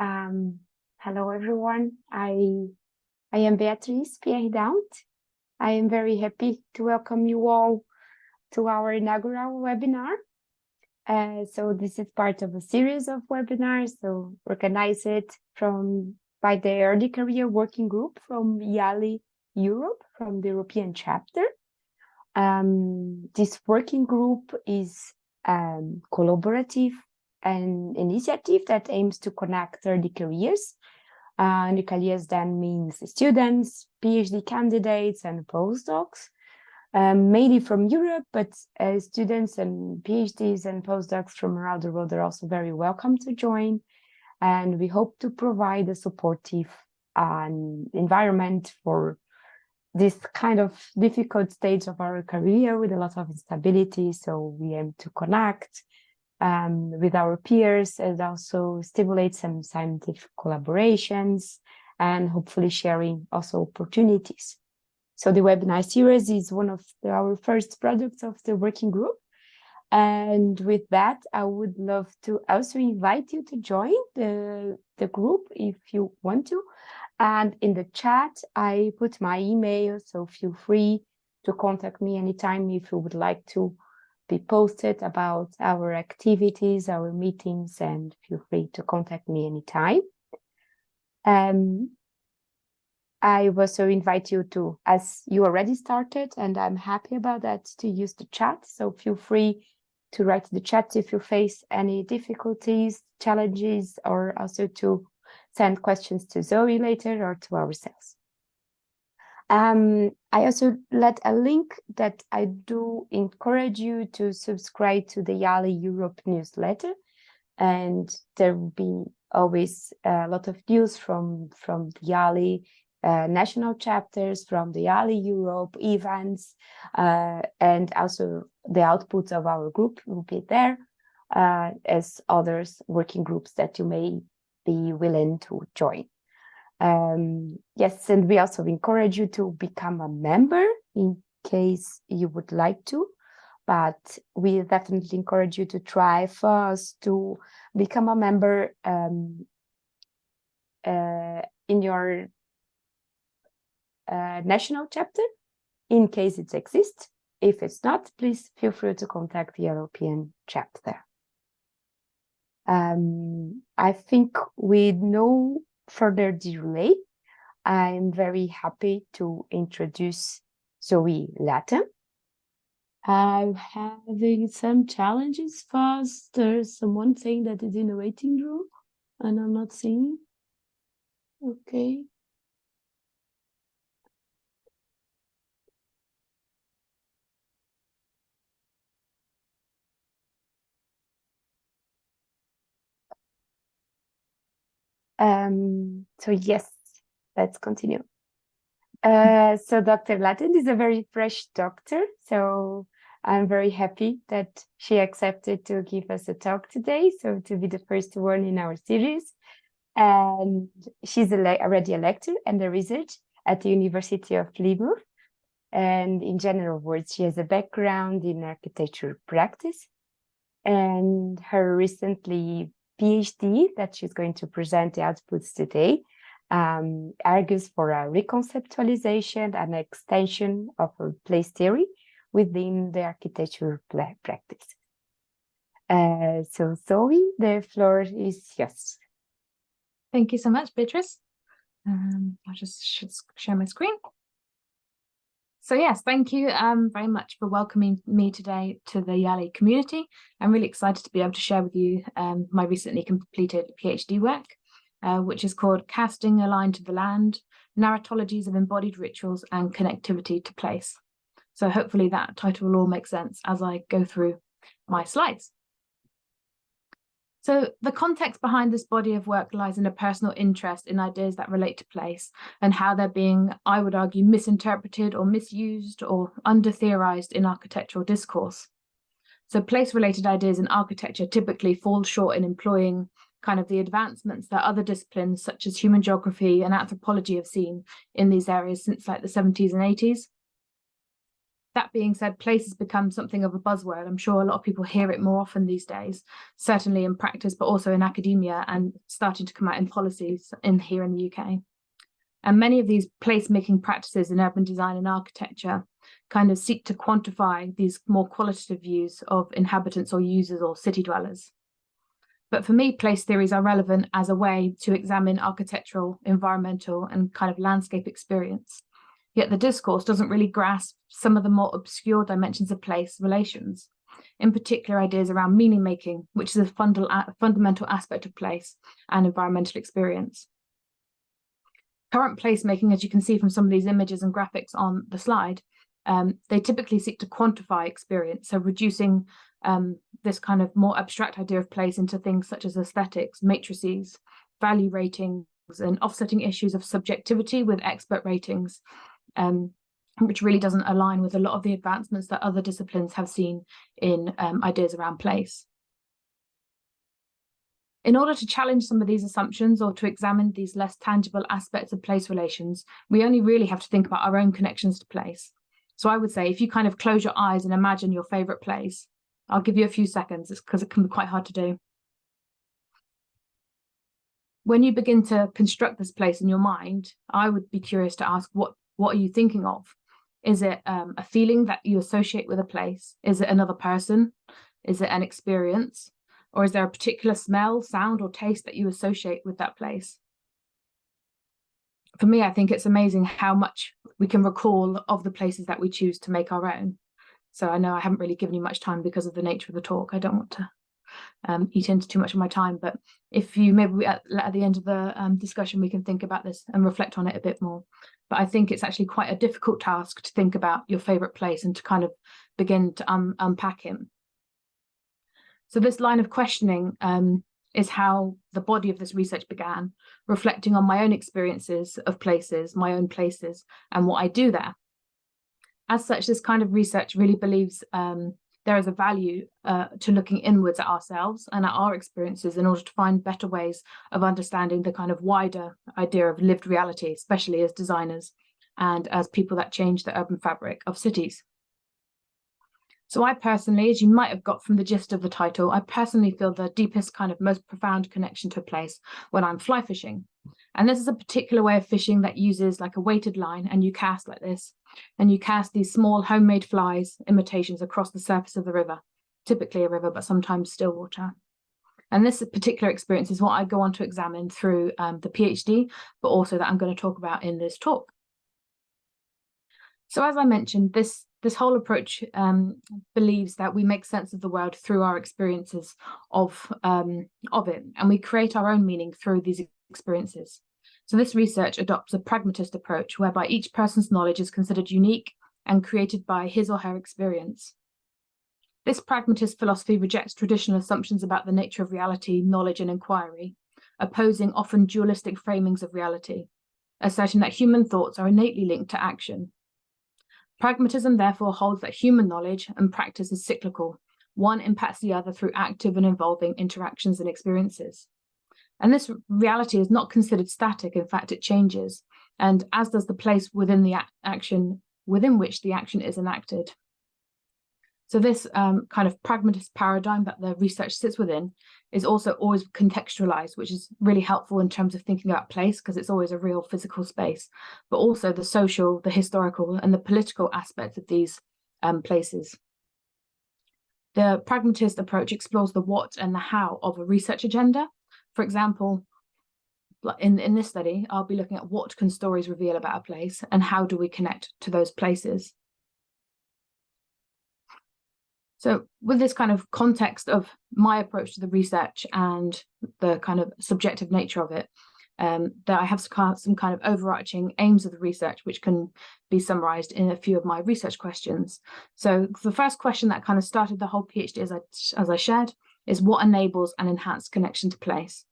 Hello, everyone. I am Beatriz Pierre-Daunt. I am very happy to welcome you all to our inaugural webinar. So this is part of a series of webinars, organized by the Early Career Working Group from IALE-Europe, from the European chapter. This working group is collaborative an initiative that aims to connect early careers. Early careers then means students, PhD candidates, and postdocs, mainly from Europe, but students and PhDs and postdocs from around the world are also very welcome to join. And we hope to provide a supportive environment for this kind of difficult stage of our career with a lot of instability. So we aim to connect with our peers and also stimulate some scientific collaborations and hopefully sharing also opportunities. So the webinar series is one of our first products of the working group. And with that, I would love to also invite you to join the group if you want to. And in the chat, I put my email, so feel free to contact me anytime if you would like to be posted about our activities, our meetings, and feel free to contact me anytime. I also invite you to, as you already started, and I'm happy about that, to use the chat. So feel free to write the chat if you face any difficulties, challenges, or also to send questions to Zoe later or to ourselves. I also let a link that I do encourage you to subscribe to the IALE-Europe newsletter, and there will be always a lot of news from the IALE national chapters, from the IALE-Europe events, and also the outputs of our group will be there, as others working groups that you may be willing to join. Yes, and we also encourage you to become a member in case you would like to, but we definitely encourage you to try first to become a member in your national chapter, in case it exists. If it's not, please feel free to contact the European chapter. I think with no further delay, I'm very happy to introduce Zoe Latham. I'm having some challenges first. There's someone saying that it's in the waiting room and I'm not seeing. Okay. So yes, let's continue. So Dr. Latham is a very fresh doctor, so I'm very happy that she accepted to give us a talk today, so to be the first one in our series. And she's already a lecturer and a researcher at the University of Plymouth. And in general words, she has a background in architecture practice. And her recently PhD that she's going to present the outputs today argues for a reconceptualization and extension of a place theory within the architecture practice. So Zoe, the floor is yours. Thank you so much, Beatrice. I'll just share my screen. So yes, thank you very much for welcoming me today to the IALE community. I'm really excited to be able to share with you my recently completed PhD work, which is called Casting Aligned to the Land, Narratologies of Embodied Rituals and Connectivity to Place. So hopefully that title will all make sense as I go through my slides. So the context behind this body of work lies in a personal interest in ideas that relate to place and how they're being, I would argue, misinterpreted or misused or under-theorized in architectural discourse. So place-related ideas in architecture typically fall short in employing kind of the advancements that other disciplines such as human geography and anthropology have seen in these areas since like the 70s and 80s. That being said, place has become something of a buzzword. I'm sure a lot of people hear it more often these days, certainly in practice, but also in academia, and starting to come out in policies here in the UK. And many of these placemaking practices in urban design and architecture kind of seek to quantify these more qualitative views of inhabitants or users or city dwellers. But for me, place theories are relevant as a way to examine architectural, environmental, and kind of landscape experience. Yet the discourse doesn't really grasp some of the more obscure dimensions of place relations, in particular ideas around meaning making, which is a fundamental aspect of place and environmental experience. Current placemaking, as you can see from some of these images and graphics on the slide, they typically seek to quantify experience, so reducing this kind of more abstract idea of place into things such as aesthetics, matrices, value ratings, and offsetting issues of subjectivity with expert ratings, which really doesn't align with a lot of the advancements that other disciplines have seen in ideas around place. In order to challenge some of these assumptions or to examine these less tangible aspects of place relations, we only really have to think about our own connections to place. So I would say if you kind of close your eyes and imagine your favorite place, I'll give you a few seconds because it can be quite hard to do. When you begin to construct this place in your mind, I would be curious to ask, what are you thinking of? Is it a feeling that you associate with a place? Is it another person? Is it an experience? Or is there a particular smell, sound, or taste that you associate with that place? For me, I think it's amazing how much we can recall of the places that we choose to make our own. So I know I haven't really given you much time because of the nature of the talk. I don't want to eat into too much of my time, but if you maybe at the end of the discussion, we can think about this and reflect on it a bit more. But I think it's actually quite a difficult task to think about your favorite place and to kind of begin to unpack it. So this line of questioning is how the body of this research began, reflecting on my own experiences of places, my own places, and what I do there. As such, this kind of research really believes there is a value to looking inwards at ourselves and at our experiences in order to find better ways of understanding the kind of wider idea of lived reality, especially as designers and as people that change the urban fabric of cities. So I personally, as you might have got from the gist of the title, I personally feel the deepest kind of most profound connection to a place when I'm fly fishing. And this is a particular way of fishing that uses like a weighted line, and you cast like this, and you cast these small homemade flies, imitations, across the surface of the river, typically a river, but sometimes still water. And this particular experience is what I go on to examine through the PhD, but also that I'm going to talk about in this talk. So as I mentioned, this whole approach believes that we make sense of the world through our experiences of it, and we create our own meaning through these experiences. So this research adopts a pragmatist approach whereby each person's knowledge is considered unique and created by his or her experience. This pragmatist philosophy rejects traditional assumptions about the nature of reality, knowledge, and inquiry, opposing often dualistic framings of reality, asserting that human thoughts are innately linked to action. Pragmatism therefore holds that human knowledge and practice is cyclical. One impacts the other through active and involving interactions and experiences. And this reality is not considered static. In fact, it changes, and as does the place within the action within which the action is enacted. So this kind of pragmatist paradigm that the research sits within is also always contextualized, which is really helpful in terms of thinking about place, because it's always a real physical space, but also the social, the historical, and the political aspects of these places. The pragmatist approach explores the what and the how of a research agenda. For example, in this study, I'll be looking at what can stories reveal about a place and how do we connect to those places. So with this kind of context of my approach to the research and the kind of subjective nature of it, that I have some kind of overarching aims of the research, which can be summarized in a few of my research questions. So the first question that kind of started the whole PhD, as I shared, is what enables an enhanced connection to place?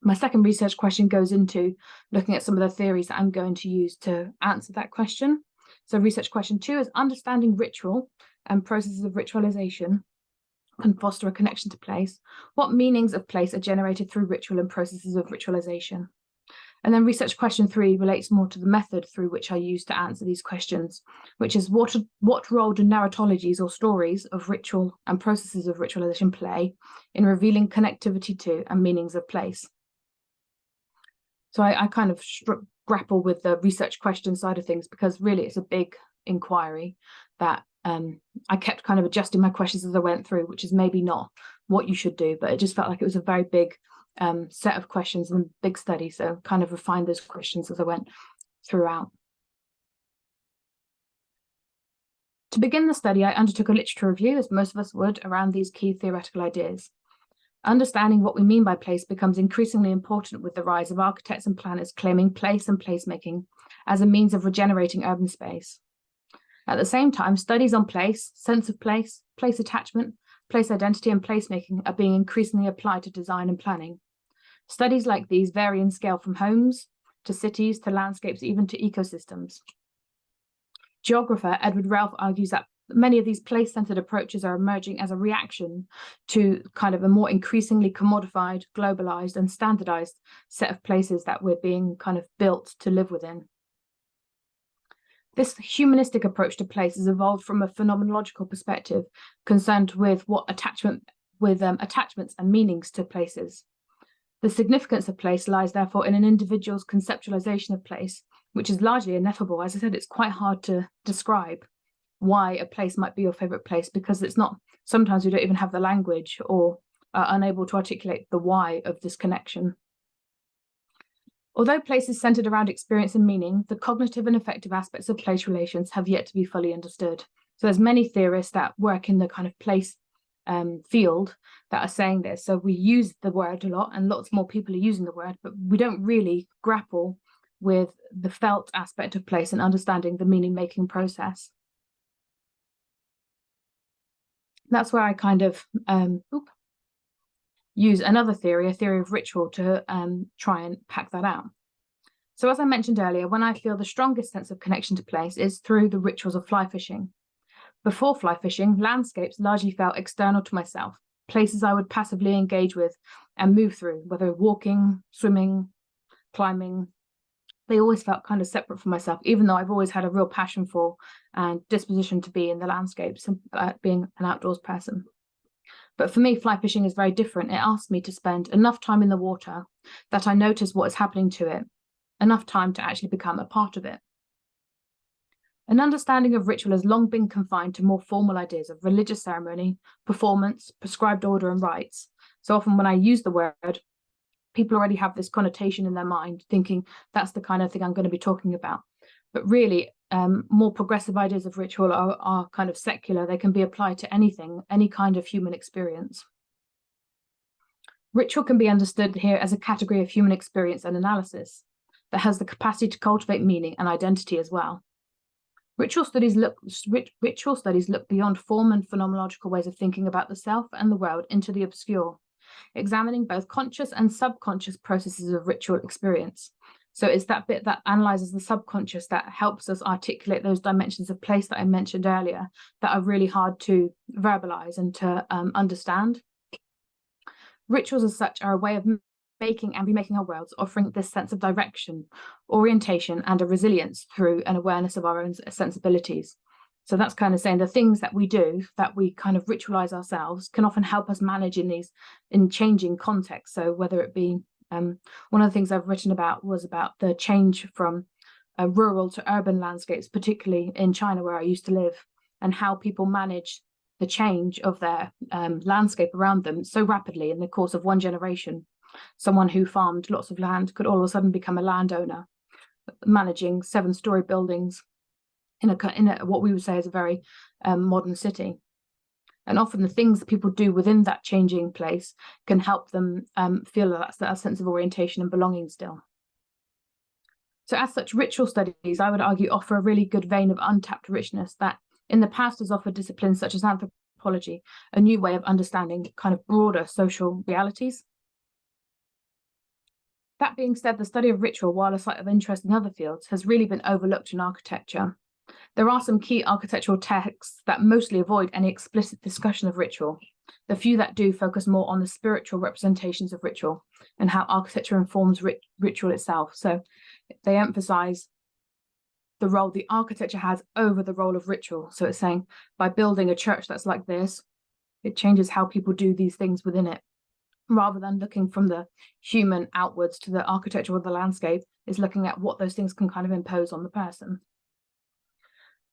My second research question goes into looking at some of the theories that I'm going to use to answer that question. So research question 2 is understanding ritual and processes of ritualization can foster a connection to place. What meanings of place are generated through ritual and processes of ritualization? And then research question 3 relates more to the method through which I use to answer these questions, which is what role do narratologies or stories of ritual and processes of ritualization play in revealing connectivity to and meanings of place? So I kind of grapple with the research question side of things, because really it's a big inquiry that I kept kind of adjusting my questions as I went through, which is maybe not what you should do, but it just felt like it was a very big set of questions and big study, so kind of refined those questions as I went throughout. To begin the study, I undertook a literature review, as most of us would, around these key theoretical ideas. Understanding what we mean by place becomes increasingly important with the rise of architects and planners claiming place and placemaking as a means of regenerating urban space. At the same time, studies on place, sense of place, place attachment, place identity, and placemaking are being increasingly applied to design and planning. Studies like these vary in scale from homes to cities to landscapes, even to ecosystems. Geographer Edward Ralph argues that many of these place-centered approaches are emerging as a reaction to kind of a more increasingly commodified, globalized, and standardized set of places that we're being kind of built to live within. This humanistic approach to place has evolved from a phenomenological perspective concerned with attachments and meanings to places. The significance of place lies therefore in an individual's conceptualization of place, which is largely ineffable. As I said, it's quite hard to describe why a place might be your favorite place, because it's not, sometimes we don't even have the language or are unable to articulate the why of this connection. Although place is centered around experience and meaning, the cognitive and affective aspects of place relations have yet to be fully understood. So there's many theorists that work in the kind of place field that are saying this. So we use the word a lot, and lots more people are using the word, but we don't really grapple with the felt aspect of place and understanding the meaning-making process. That's where I kind of use another theory, a theory of ritual, to try and pack that out. So as I mentioned earlier, when I feel the strongest sense of connection to place is through the rituals of fly fishing. Before fly fishing, landscapes largely felt external to myself, places I would passively engage with and move through, whether walking, swimming, climbing. They always felt kind of separate from myself, even though I've always had a real passion for and disposition to be in the landscapes and being an outdoors person. But for me, fly fishing is very different. It asks me to spend enough time in the water that I notice what is happening to it, enough time to actually become a part of it. An understanding of ritual has long been confined to more formal ideas of religious ceremony, performance, prescribed order, and rites. So often when I use the word, people already have this connotation in their mind, thinking that's the kind of thing I'm going to be talking about. But really, more progressive ideas of ritual are kind of secular. They can be applied to anything, any kind of human experience. Ritual can be understood here as a category of human experience and analysis that has the capacity to cultivate meaning and identity as well. Ritual studies look beyond form and phenomenological ways of thinking about the self and the world into the obscure, examining both conscious and subconscious processes of ritual experience. So it's that bit that analyzes the subconscious that helps us articulate those dimensions of place that I mentioned earlier that are really hard to verbalize and to understand. Rituals as such are a way of making and remaking our worlds, offering this sense of direction, orientation, and a resilience through an awareness of our own sensibilities. So that's kind of saying the things that we do, that we kind of ritualize ourselves, can often help us manage in changing contexts. So whether it be, one of the things I've written about was about the change from rural to urban landscapes, particularly in China where I used to live, and how people manage the change of their landscape around them so rapidly in the course of one generation. Someone who farmed lots of land could all of a sudden become a landowner, managing 7-story buildings in what we would say is a very modern city. And often the things that people do within that changing place can help them feel that sense of orientation and belonging still. So as such, ritual studies, I would argue, offer a really good vein of untapped richness that in the past has offered disciplines such as anthropology a new way of understanding kind of broader social realities. That being said, the study of ritual, while a site of interest in other fields, has really been overlooked in architecture. There are some key architectural texts that mostly avoid any explicit discussion of ritual. The few that do focus more on the spiritual representations of ritual and how architecture informs ritual itself. So they emphasize the role the architecture has over the role of ritual. So it's saying by building a church that's like this, it changes how people do these things within it, rather than looking from the human outwards to the architecture or the landscape, is looking at what those things can kind of impose on the person.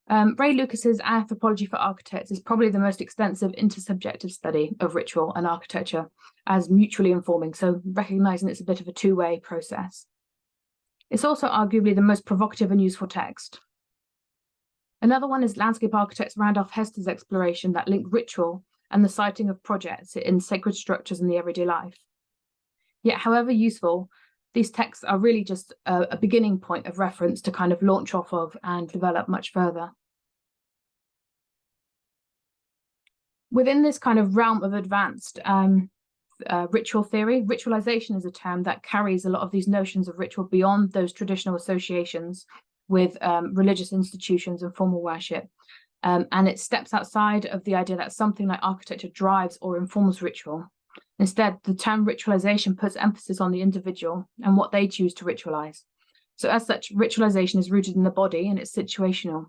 Ray Lucas's Anthropology for Architects is probably the most extensive intersubjective study of ritual and architecture as mutually informing, so recognizing it's a bit of a two-way process. It's also arguably the most provocative and useful text. Another one is Landscape Architect's Randolph Hester's exploration that link ritual and the siting of projects in sacred structures in the everyday life. Yet, however useful, these texts are really just a beginning point of reference to kind of launch off of and develop much further. Within this kind of realm of advanced ritual theory, ritualization is a term that carries a lot of these notions of ritual beyond those traditional associations with religious institutions and formal worship. And it steps outside of the idea that something like architecture drives or informs ritual. Instead, the term ritualization puts emphasis on the individual and what they choose to ritualize. So as such, ritualization is rooted in the body and it's situational.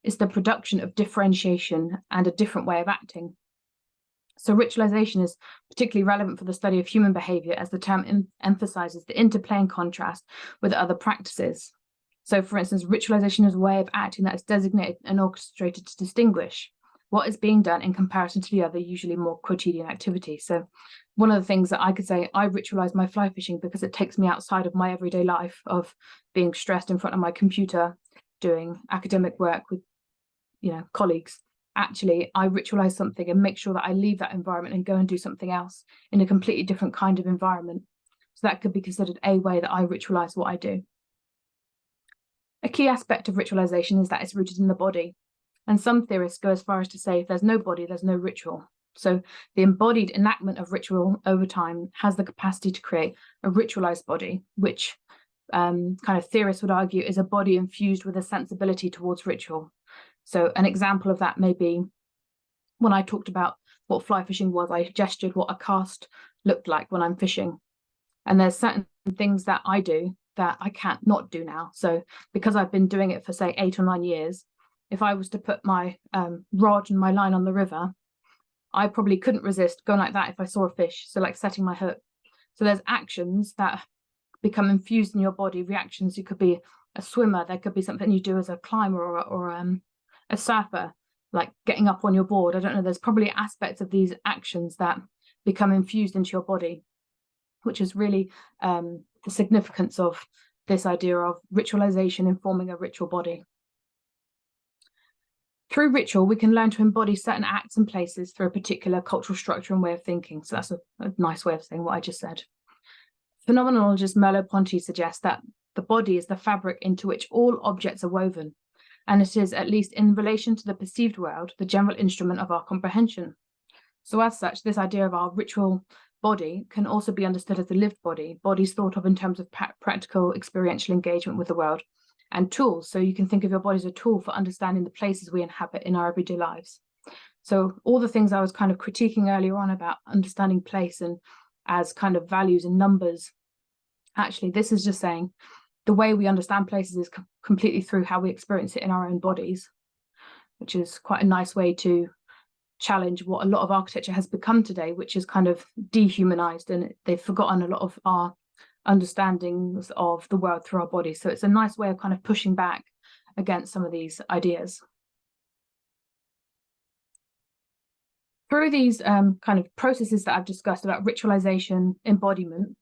It's the production of differentiation and a different way of acting. So ritualization is particularly relevant for the study of human behavior, as the term emphasizes the interplay and contrast with other practices. So for instance, ritualization is a way of acting that is designated and orchestrated to distinguish what is being done in comparison to the other, usually more quotidian activity. So one of the things that I could say, I ritualize my fly fishing because it takes me outside of my everyday life of being stressed in front of my computer, doing academic work with, colleagues. Actually, I ritualize something and make sure that I leave that environment and go and do something else in a completely different kind of environment. So that could be considered a way that I ritualize what I do. A key aspect of ritualization is that it's rooted in the body. And some theorists go as far as to say if there's no body, there's no ritual. So the embodied enactment of ritual over time has the capacity to create a ritualized body, which kind of theorists would argue is a body infused with a sensibility towards ritual. So an example of that may be when I talked about what fly fishing was, I gestured what a cast looked like when I'm fishing. And there's certain things that I do that I can't not do now. So because I've been doing it for say 8 or 9 years, if I was to put my rod and my line on the river, I probably couldn't resist going like that if I saw a fish. So like setting my hook. So there's actions that become infused in your body, reactions. You could be a swimmer. There could be something you do as a climber or a surfer, like getting up on your board. I don't know. There's probably aspects of these actions that become infused into your body, which is really the significance of this idea of ritualization informing a ritual body. Through ritual, we can learn to embody certain acts and places through a particular cultural structure and way of thinking. So that's a nice way of saying what I just said. Phenomenologist Merleau-Ponty suggests that the body is the fabric into which all objects are woven, and it is, at least in relation to the perceived world, the general instrument of our comprehension. So as such, this idea of our ritual body can also be understood as a lived body, bodies thought of in terms of practical experiential engagement with the world, and tools. So you can think of your body as a tool for understanding the places we inhabit in our everyday lives. So all the things I was kind of critiquing earlier on about understanding place and as kind of values and numbers, actually this is just saying the way we understand places is completely through how we experience it in our own bodies, which is quite a nice way to challenge what a lot of architecture has become today, which is kind of dehumanized, and they've forgotten a lot of our understandings of the world through our bodies. So it's a nice way of kind of pushing back against some of these ideas. Through these kind of processes that I've discussed about ritualization, embodiment,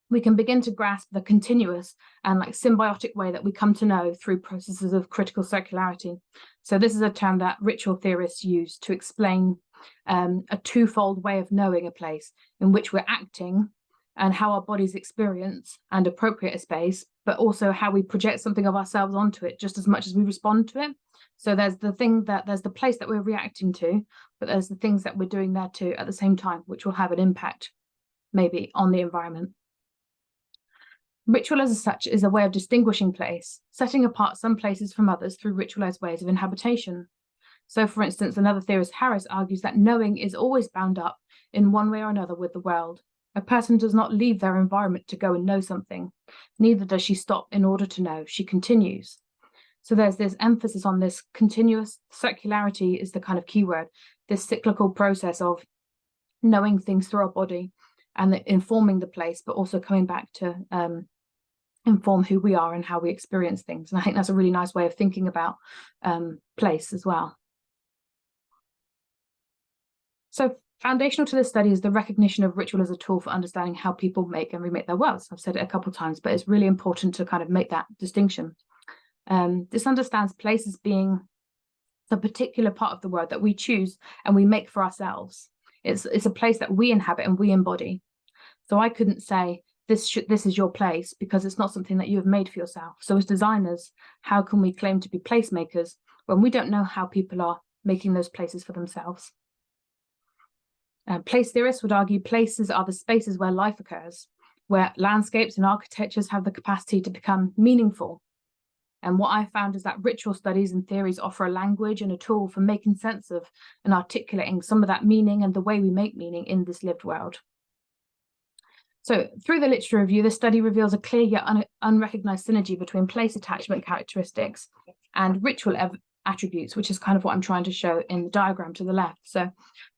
we can begin to grasp the continuous and like symbiotic way that we come to know through processes of critical circularity. So this is a term that ritual theorists use to explain a twofold way of knowing a place in which we're acting and how our bodies experience and appropriate a space, but also how we project something of ourselves onto it just as much as we respond to it. So there's the place that we're reacting to, but there's the things that we're doing there too at the same time, which will have an impact maybe on the environment. Ritual as such is a way of distinguishing place, setting apart some places from others through ritualized ways of inhabitation. So, for instance, another theorist, Harris, argues that knowing is always bound up in one way or another with the world. A person does not leave their environment to go and know something. Neither does she stop in order to know. She continues. So there's this emphasis on this continuous circularity is the kind of keyword, this cyclical process of knowing things through our body and informing the place, but also coming back to inform who we are and how we experience things. And I think that's a really nice way of thinking about place as well. So foundational to this study is the recognition of ritual as a tool for understanding how people make and remake their worlds. I've said it a couple of times, but it's really important to kind of make that distinction. This understands place as being the particular part of the world that we choose and we make for ourselves. It's a place that we inhabit and we embody. So I couldn't say this is your place because it's not something that you have made for yourself. So as designers, how can we claim to be placemakers when we don't know how people are making those places for themselves? Place theorists would argue places are the spaces where life occurs, where landscapes and architectures have the capacity to become meaningful. And what I found is that ritual studies and theories offer a language and a tool for making sense of and articulating some of that meaning and the way we make meaning in this lived world. So through the literature review, this study reveals a clear yet unrecognized synergy between place attachment characteristics and ritual attributes, which is kind of what I'm trying to show in the diagram to the left. So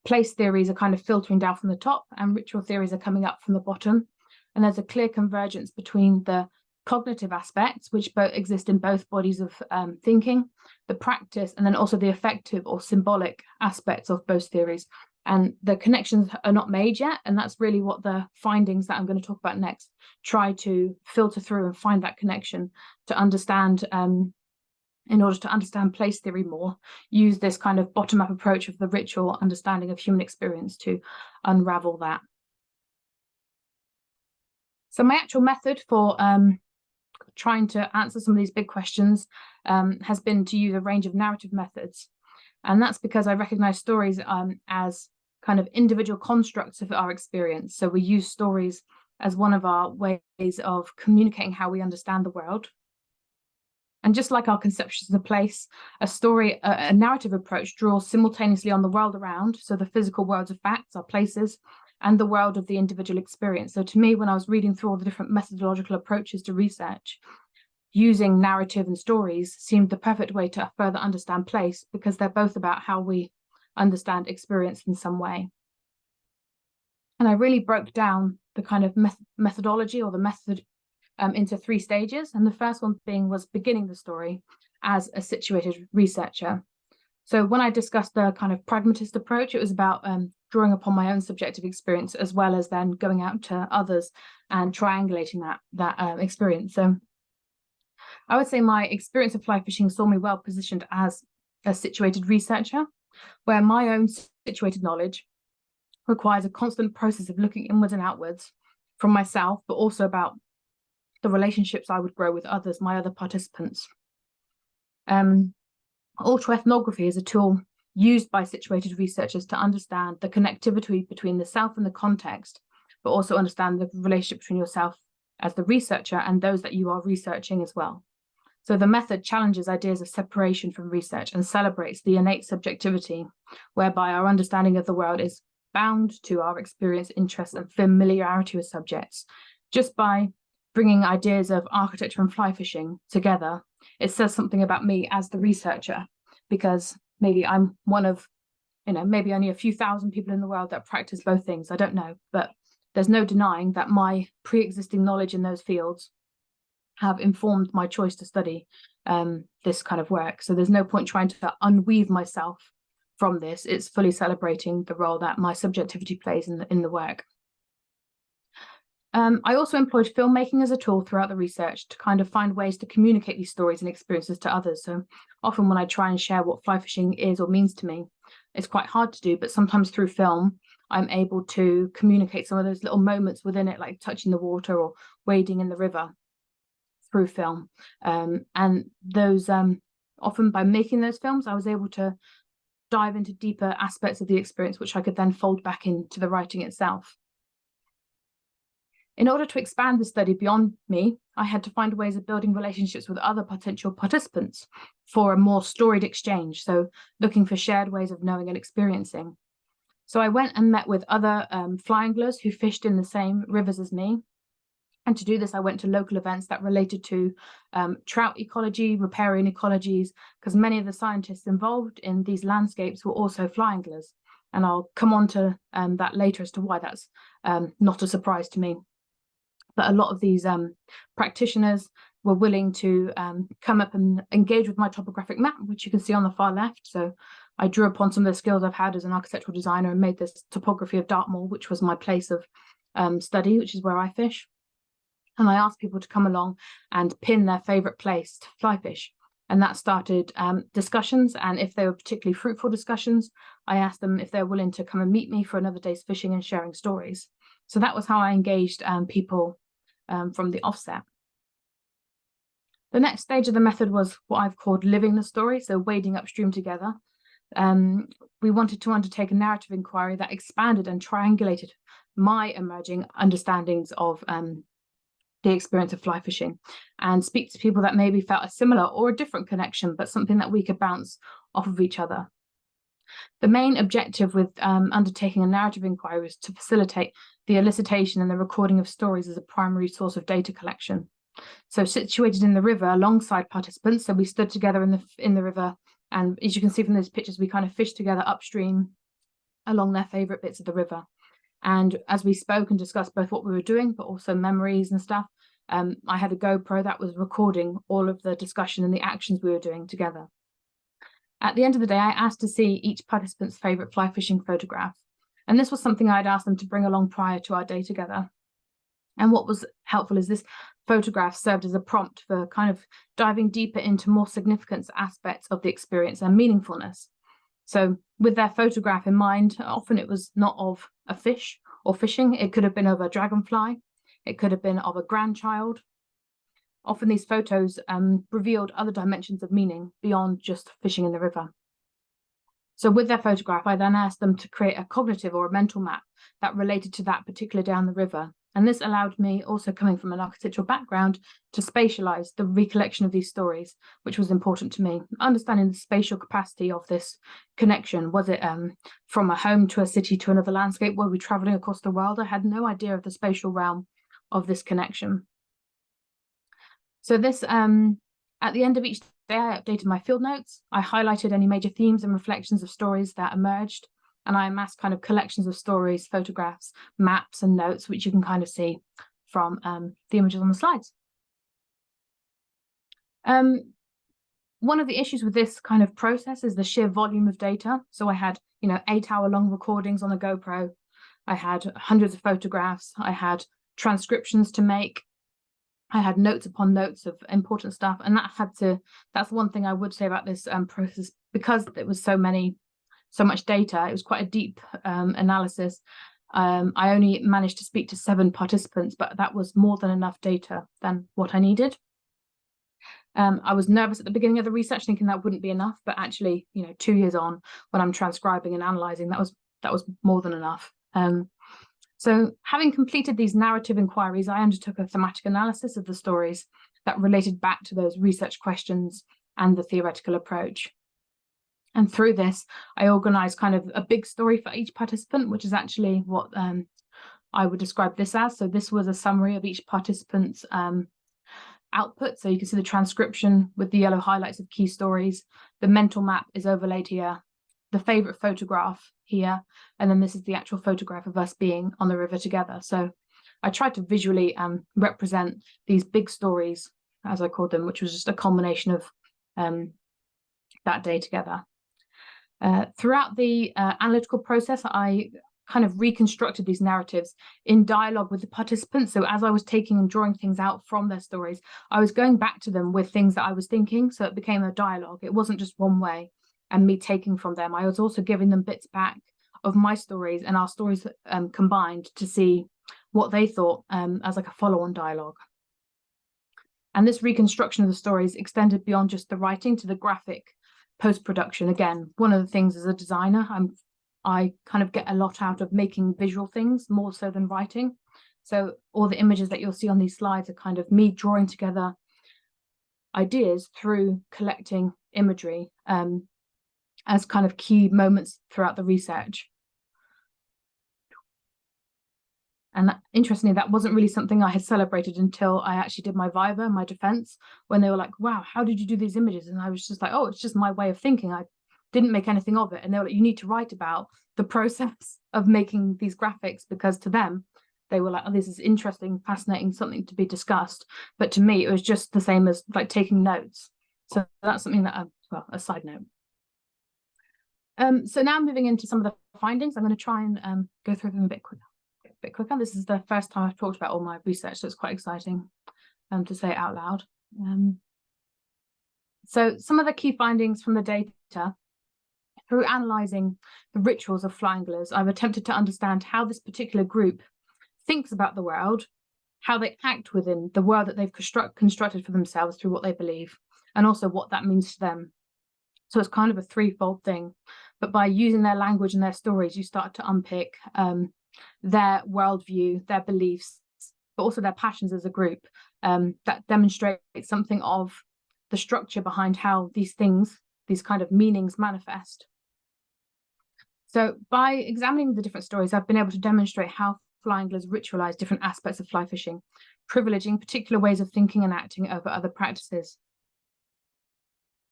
place theories are kind of filtering down from the top and ritual theories are coming up from the bottom. And there's a clear convergence between the cognitive aspects, which both exist in both bodies of thinking, the practice, and then also the affective or symbolic aspects of both theories. And the connections are not made yet, and that's really what the findings that I'm going to talk about next try to filter through and find that connection to understand, in order to understand place theory more, use this kind of bottom-up approach of the ritual understanding of human experience to unravel that. So my actual method for trying to answer some of these big questions has been to use a range of narrative methods. And that's because I recognize stories as kind of individual constructs of our experience. So we use stories as one of our ways of communicating how we understand the world. And just like our conceptions of the place, a story, a narrative approach draws simultaneously on the world around, so the physical worlds of facts, our places, and the world of the individual experience. So to me, when I was reading through all the different methodological approaches to research, using narrative and stories seemed the perfect way to further understand place, because they're both about how we understand experience in some way. And I really broke down the kind of methodology or the method into 3 stages. And the first one was beginning the story as a situated researcher. So when I discussed the kind of pragmatist approach, it was about drawing upon my own subjective experience, as well as then going out to others and triangulating that experience. So I would say my experience of fly fishing saw me well positioned as a situated researcher, where my own situated knowledge requires a constant process of looking inwards and outwards from myself, but also about the relationships I would grow with others, my other participants. Autoethnography is a tool used by situated researchers to understand the connectivity between the self and the context, but also understand the relationship between yourself as the researcher and those that you are researching as well. So the method challenges ideas of separation from research and celebrates the innate subjectivity, whereby our understanding of the world is bound to our experience, interest, and familiarity with subjects. Just by bringing ideas of architecture and fly fishing together, it says something about me as the researcher, because maybe I'm one of, maybe only a few thousand people in the world that practice both things. I don't know, but there's no denying that my pre-existing knowledge in those fields have informed my choice to study this kind of work. So there's no point trying to unweave myself from this. It's fully celebrating the role that my subjectivity plays in the work. I also employed filmmaking as a tool throughout the research to kind of find ways to communicate these stories and experiences to others. So often when I try and share what fly fishing is or means to me, it's quite hard to do, but sometimes through film, I'm able to communicate some of those little moments within it, like touching the water or wading in the river through film. And those, often by making those films, I was able to dive into deeper aspects of the experience, which I could then fold back into the writing itself. In order to expand the study beyond me, I had to find ways of building relationships with other potential participants for a more storied exchange, so looking for shared ways of knowing and experiencing. So I went and met with other fly anglers who fished in the same rivers as me. And to do this, I went to local events that related to trout ecology, riparian ecologies, because many of the scientists involved in these landscapes were also fly anglers. And I'll come on to that later as to why that's not a surprise to me. But a lot of these practitioners were willing to come up and engage with my topographic map, which you can see on the far left. So I drew upon some of the skills I've had as an architectural designer and made this topography of Dartmoor, which was my place of study, which is where I fish. And I asked people to come along and pin their favorite place to fly fish. And that started discussions. And if they were particularly fruitful discussions, I asked them if they're willing to come and meet me for another day's fishing and sharing stories. So that was how I engaged people from the offset. The next stage of the method was what I've called living the story, so wading upstream together. We wanted to undertake a narrative inquiry that expanded and triangulated my emerging understandings of the experience of fly fishing and speak to people that maybe felt a similar or a different connection, but something that we could bounce off of each other. The main objective with undertaking a narrative inquiry was to facilitate the elicitation and the recording of stories as a primary source of data collection. So situated in the river alongside participants, so we stood together in the river, and as you can see from those pictures, we kind of fished together upstream along their favorite bits of the river. And as we spoke and discussed both what we were doing, but also memories and stuff, I had a GoPro that was recording all of the discussion and the actions we were doing together. At the end of the day, I asked to see each participant's favorite fly fishing photograph. And this was something I'd asked them to bring along prior to our day together. And what was helpful is this photograph served as a prompt for kind of diving deeper into more significant aspects of the experience and meaningfulness. So with their photograph in mind, often it was not of a fish or fishing. It could have been of a dragonfly. It could have been of a grandchild. Often these photos revealed other dimensions of meaning beyond just fishing in the river. So with their photograph, I then asked them to create a cognitive or a mental map that related to that particular down the river. And this allowed me, also coming from an architectural background, to spatialize the recollection of these stories, which was important to me. Understanding the spatial capacity of this connection. Was it from a home to a city to another landscape? Were we traveling across the world? I had no idea of the spatial realm of this connection. So this, at the end of each day, I updated my field notes. I highlighted any major themes and reflections of stories that emerged. And I amassed kind of collections of stories, photographs, maps, and notes, which you can kind of see from the images on the slides. One of the issues with this kind of process is the sheer volume of data. So I had, 8-hour-long recordings on a GoPro. I had hundreds of photographs. I had transcriptions to make. I had notes upon notes of important stuff. And that's one thing I would say about this process, because it was so much data. It was quite a deep analysis. I only managed to speak to 7 participants, but that was more than enough data than what I needed. I was nervous at the beginning of the research, thinking that wouldn't be enough, but actually, 2 years on, when I'm transcribing and analysing, that was more than enough. So having completed these narrative inquiries, I undertook a thematic analysis of the stories that related back to those research questions and the theoretical approach. And through this, I organised kind of a big story for each participant, which is actually what I would describe this as. So this was a summary of each participant's output. So you can see the transcription with the yellow highlights of key stories. The mental map is overlaid here, the favourite photograph here, and then this is the actual photograph of us being on the river together. So I tried to visually represent these big stories, as I called them, which was just a combination of that day together. Throughout the analytical process, I kind of reconstructed these narratives in dialogue with the participants. So as I was taking and drawing things out from their stories, I was going back to them with things that I was thinking. So it became a dialogue. It wasn't just one way and me taking from them. I was also giving them bits back of my stories and our stories combined to see what they thought as like a follow-on dialogue. And this reconstruction of the stories extended beyond just the writing to the graphic post-production. Again, one of the things as a designer, I kind of get a lot out of making visual things more so than writing. So all the images that you'll see on these slides are kind of me drawing together ideas through collecting imagery as kind of key moments throughout the research. And interestingly, that wasn't really something I had celebrated until I actually did my Viva, my defense, when they were like, wow, how did you do these images? And I was just like, oh, it's just my way of thinking. I didn't make anything of it. And they were like, you need to write about the process of making these graphics, because to them, they were like, oh, this is interesting, fascinating, something to be discussed. But to me, it was just the same as like taking notes. So that's something that, well, a side note. So now moving into some of the findings, I'm going to try and go through them a bit quicker. This is the first time I've talked about all my research, so it's quite exciting to say it out loud. So some of the key findings from the data: through analysing the rituals of fly anglers, I've attempted to understand how this particular group thinks about the world, how they act within the world that they've constructed for themselves through what they believe, and also what that means to them. So it's kind of a threefold thing, but by using their language and their stories, you start to unpick their worldview, their beliefs, but also their passions as a group, that demonstrates something of the structure behind how these things, these kind of meanings, manifest. So by examining the different stories, I've been able to demonstrate how fly anglers ritualize different aspects of fly fishing, privileging particular ways of thinking and acting over other practices.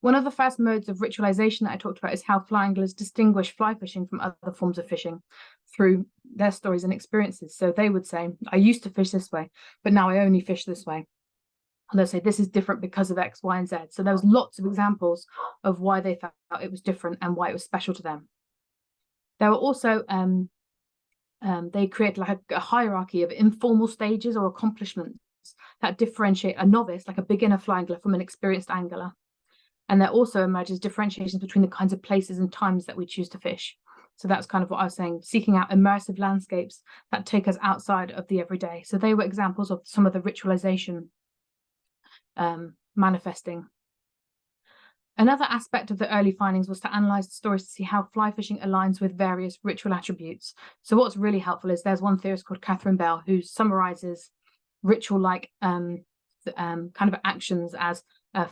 One of the first modes of ritualization that I talked about is how fly anglers distinguish fly fishing from other forms of fishing through their stories and experiences. So they would say, I used to fish this way, but now I only fish this way. And they'll say, this is different because of X, Y, and Z. So there was lots of examples of why they felt it was different and why it was special to them. There were also, they create like a hierarchy of informal stages or accomplishments that differentiate a novice, like a beginner fly angler, from an experienced angler. And there also emerges differentiations between the kinds of places and times that we choose to fish. So that's kind of what I was saying, seeking out immersive landscapes that take us outside of the everyday. So they were examples of some of the ritualization manifesting. Another aspect of the early findings was to analyze the stories to see how fly fishing aligns with various ritual attributes. So what's really helpful is there's one theorist called Catherine Bell who summarizes ritual-like kind of actions as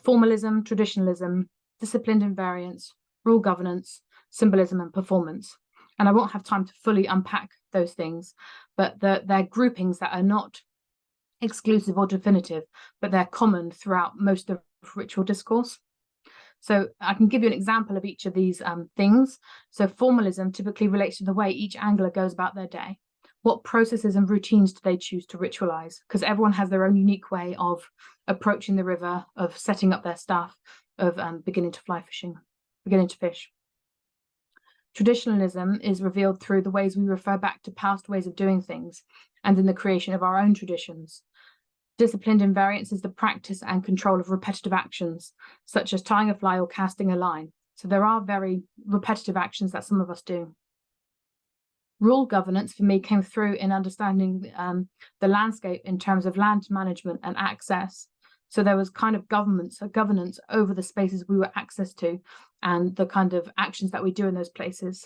formalism, traditionalism, disciplined invariance, rule governance, symbolism, and performance. And I won't have time to fully unpack those things, but they're groupings that are not exclusive or definitive, but they're common throughout most of ritual discourse. So I can give you an example of each of these things. So formalism typically relates to the way each angler goes about their day. What processes and routines do they choose to ritualize? Because everyone has their own unique way of approaching the river, of setting up their stuff, of beginning to fish. Traditionalism is revealed through the ways we refer back to past ways of doing things and in the creation of our own traditions. Disciplined invariance is the practice and control of repetitive actions, such as tying a fly or casting a line. So there are very repetitive actions that some of us do. Rule governance for me came through in understanding the landscape in terms of land management and access. So there was kind of governance over the spaces we were access to and the kind of actions that we do in those places.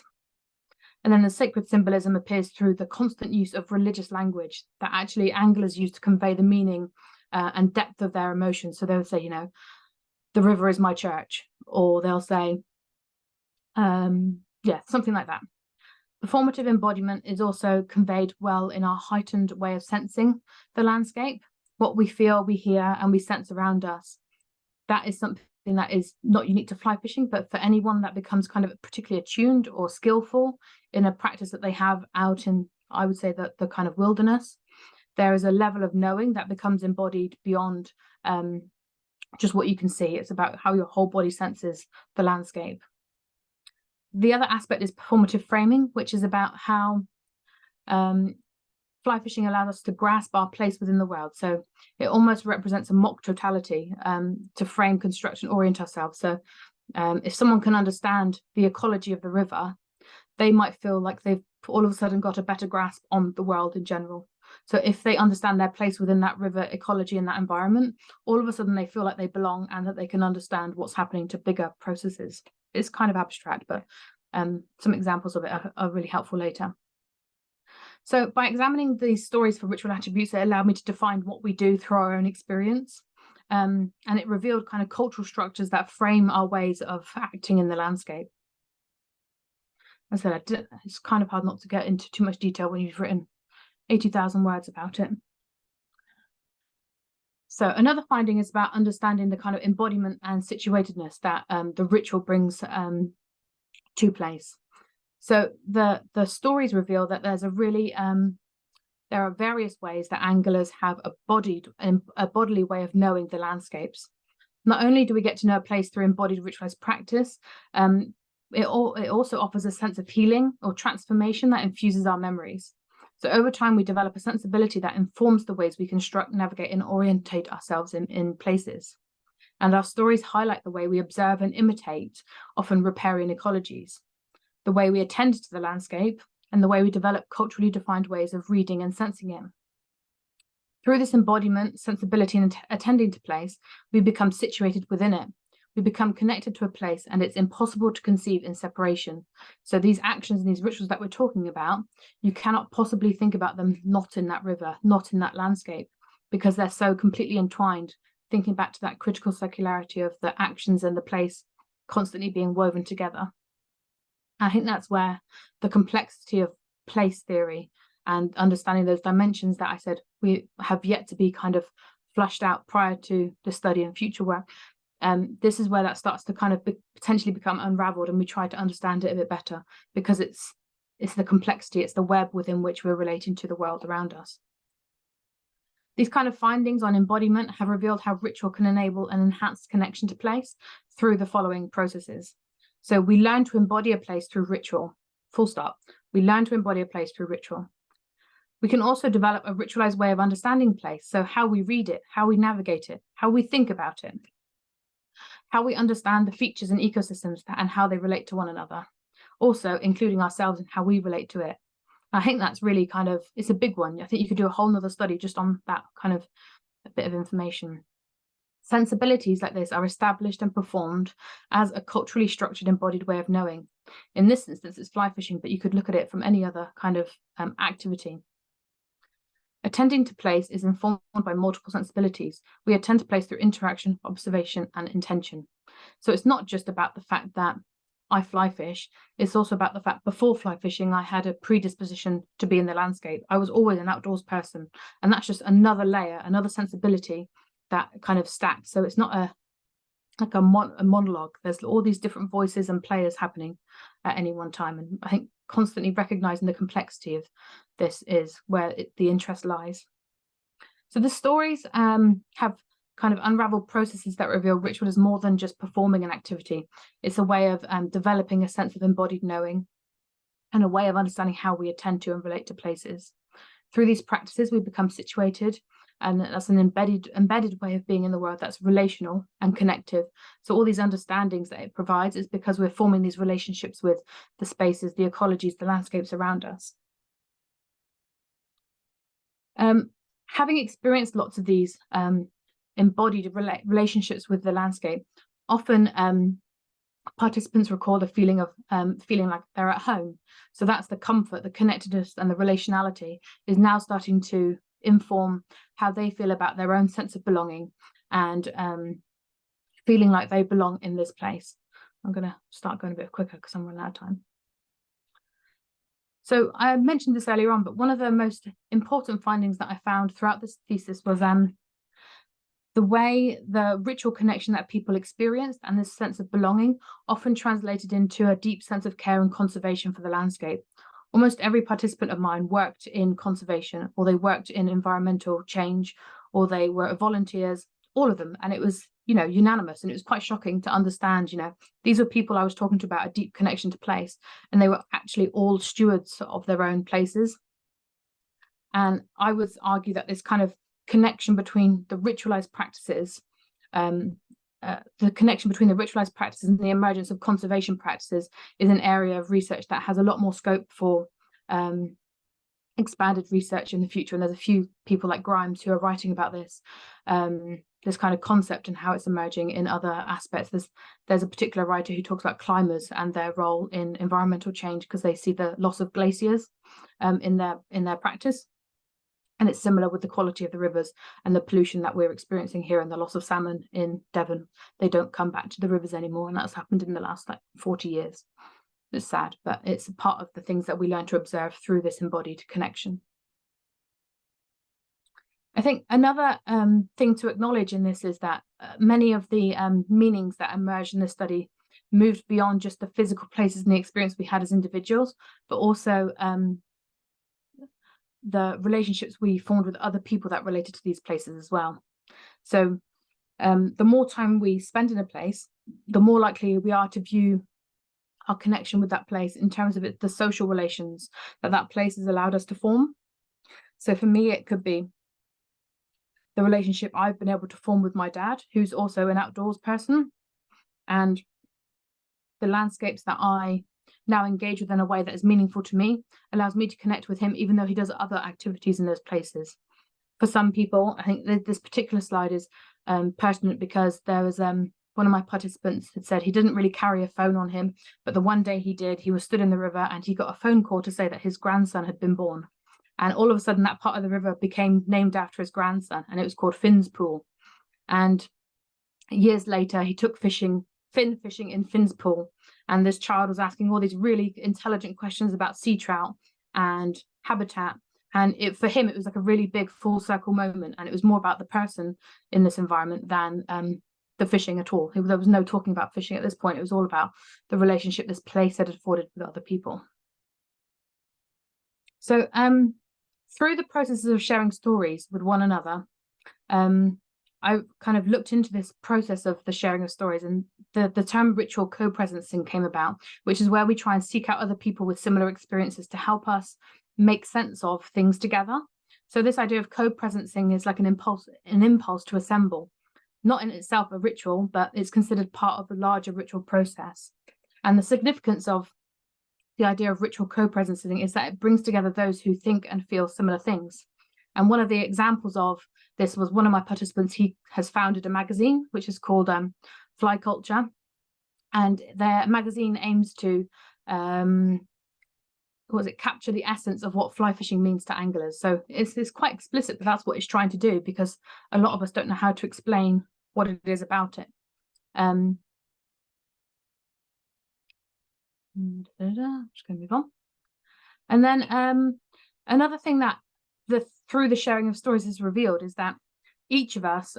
And then the sacred symbolism appears through the constant use of religious language that actually anglers use to convey the meaning and depth of their emotions. So they'll say, you know, the river is my church, or they'll say, yeah, something like that. Performative embodiment is also conveyed well in our heightened way of sensing the landscape, what we feel, we hear, and we sense around us. That is something that is not unique to fly fishing, but for anyone that becomes kind of particularly attuned or skillful in a practice that they have out in, I would say, the kind of wilderness, there is a level of knowing that becomes embodied beyond just what you can see. It's about how your whole body senses the landscape. The other aspect is performative framing, which is about how fly fishing allows us to grasp our place within the world. So it almost represents a mock totality to frame, construct, and orient ourselves. So if someone can understand the ecology of the river, they might feel like they've all of a sudden got a better grasp on the world in general. So if they understand their place within that river ecology and that environment, all of a sudden they feel like they belong and that they can understand what's happening to bigger processes. It's kind of abstract, but some examples of it are really helpful later. So by examining these stories for ritual attributes, it allowed me to define what we do through our own experience. And it revealed kind of cultural structures that frame our ways of acting in the landscape. As I said, it's kind of hard not to get into too much detail when you've written 80,000 words about it. So another finding is about understanding the kind of embodiment and situatedness that the ritual brings to place. So the stories reveal that there's a really there are various ways that anglers have a bodily way of knowing the landscapes. Not only do we get to know a place through embodied ritualized practice, it also offers a sense of healing or transformation that infuses our memories. So over time, we develop a sensibility that informs the ways we construct, navigate, and orientate ourselves in places. And our stories highlight the way we observe and imitate, often riparian ecologies, the way we attend to the landscape, and the way we develop culturally defined ways of reading and sensing it. Through this embodiment, sensibility, and attending to place, we become situated within it. We become connected to a place, and it's impossible to conceive in separation. So these actions and these rituals that we're talking about, you cannot possibly think about them not in that river, not in that landscape, because they're so completely entwined, thinking back to that critical circularity of the actions and the place constantly being woven together. I think that's where the complexity of place theory and understanding those dimensions that I said we have yet to be kind of flushed out prior to the study and future work. This is where that starts to kind of potentially become unraveled, and we try to understand it a bit better, because it's the complexity, it's the web within which we're relating to the world around us. These kind of findings on embodiment have revealed how ritual can enable an enhanced connection to place through the following processes. So we learn to embody a place through ritual, full stop. We learn to embody a place through ritual. We can also develop a ritualized way of understanding place, so how we read it, how we navigate it, how we think about it, how we understand the features and ecosystems and how they relate to one another, also including ourselves and how we relate to it. I think that's really kind of, it's a big one. I think you could do a whole nother study just on that kind of a bit of information. Sensibilities like this are established and performed as a culturally structured embodied way of knowing. In this instance, it's fly fishing, but you could look at it from any other kind of activity. Attending to place is informed by multiple sensibilities. We attend to place through interaction, observation, and intention. So it's not just about the fact that I fly fish, it's also about the fact before fly fishing, I had a predisposition to be in the landscape. I was always an outdoors person, and that's just another layer, another sensibility that kind of stacks. So it's not a monologue. There's all these different voices and players happening at any one time, and I think constantly recognizing the complexity of this is where the interest lies. So the stories have kind of unraveled processes that reveal ritual is more than just performing an activity. It's a way of developing a sense of embodied knowing and a way of understanding how we attend to and relate to places. Through these practices, we become situated, and that's an embedded way of being in the world that's relational and connective. So all these understandings that it provides is because we're forming these relationships with the spaces, the ecologies, the landscapes around us. Having experienced lots of these embodied relationships with the landscape, often participants recall a feeling of feeling like they're at home. So that's the comfort, the connectedness, and the relationality is now starting to inform how they feel about their own sense of belonging and feeling like they belong in this place. I'm going to start going a bit quicker because I'm running out of time. So I mentioned this earlier on, but one of the most important findings that I found throughout this thesis was the way the ritual connection that people experienced and this sense of belonging often translated into a deep sense of care and conservation for the landscape. Almost every participant of mine worked in conservation, or they worked in environmental change, or they were volunteers, all of them. And it was, unanimous. And it was quite shocking to understand, these were people I was talking to about a deep connection to place, and they were actually all stewards of their own places. And I would argue that this kind of connection between the ritualized practices, and the emergence of conservation practices is an area of research that has a lot more scope for expanded research in the future. And there's a few people like Grimes who are writing about this this kind of concept and how it's emerging in other aspects. There's a particular writer who talks about climbers and their role in environmental change, because they see the loss of glaciers in their practice. And it's similar with the quality of the rivers and the pollution that we're experiencing here, and the loss of salmon in Devon. They don't come back to the rivers anymore, and that's happened in the last 40 years. It's sad, but it's a part of the things that we learn to observe through this embodied connection. I think another thing to acknowledge in this is that many of the meanings that emerged in this study moved beyond just the physical places and the experience we had as individuals, but also the relationships we formed with other people that related to these places as well. So the more time we spend in a place, the more likely we are to view our connection with that place in terms of the social relations that place has allowed us to form. So for me, it could be the relationship I've been able to form with my dad, who's also an outdoors person, and the landscapes that I now engage with in a way that is meaningful to me allows me to connect with him, even though he does other activities in those places. For some people, I think this particular slide is pertinent because there was one of my participants had said he didn't really carry a phone on him, but the one day he did, he was stood in the river and he got a phone call to say that his grandson had been born. And all of a sudden that part of the river became named after his grandson, and it was called Finn's Pool. And years later, he took fin fishing in Finn's Pool. And this child was asking all these really intelligent questions about sea trout and habitat. And for him, it was like a really big full circle moment. And it was more about the person in this environment than the fishing at all. There was no talking about fishing at this point. It was all about the relationship this place had afforded with other people. So through the processes of sharing stories with one another, I kind of looked into this process of the sharing of stories, and the term ritual co-presencing came about, which is where we try and seek out other people with similar experiences to help us make sense of things together. So this idea of co-presencing is like an impulse to assemble, not in itself a ritual, but it's considered part of the larger ritual process. And the significance of the idea of ritual co-presencing is that it brings together those who think and feel similar things. And one of the examples of this was one of my participants. He has founded a magazine which is called Fly Culture, and their magazine aims to capture the essence of what fly fishing means to anglers. So it's quite explicit that that's what it's trying to do, because a lot of us don't know how to explain what it is about it. I'm just going to move on. And then another thing that through the sharing of stories is revealed is that each of us,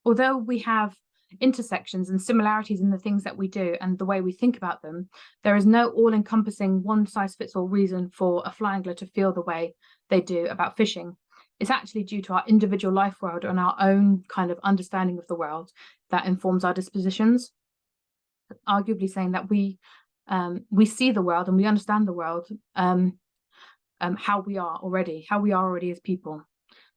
although we have intersections and similarities in the things that we do and the way we think about them, there is no all-encompassing one-size-fits-all reason for a fly angler to feel the way they do about fishing. It's actually due to our individual life world and our own kind of understanding of the world that informs our dispositions, arguably saying that we see the world and we understand the world how we are already as people.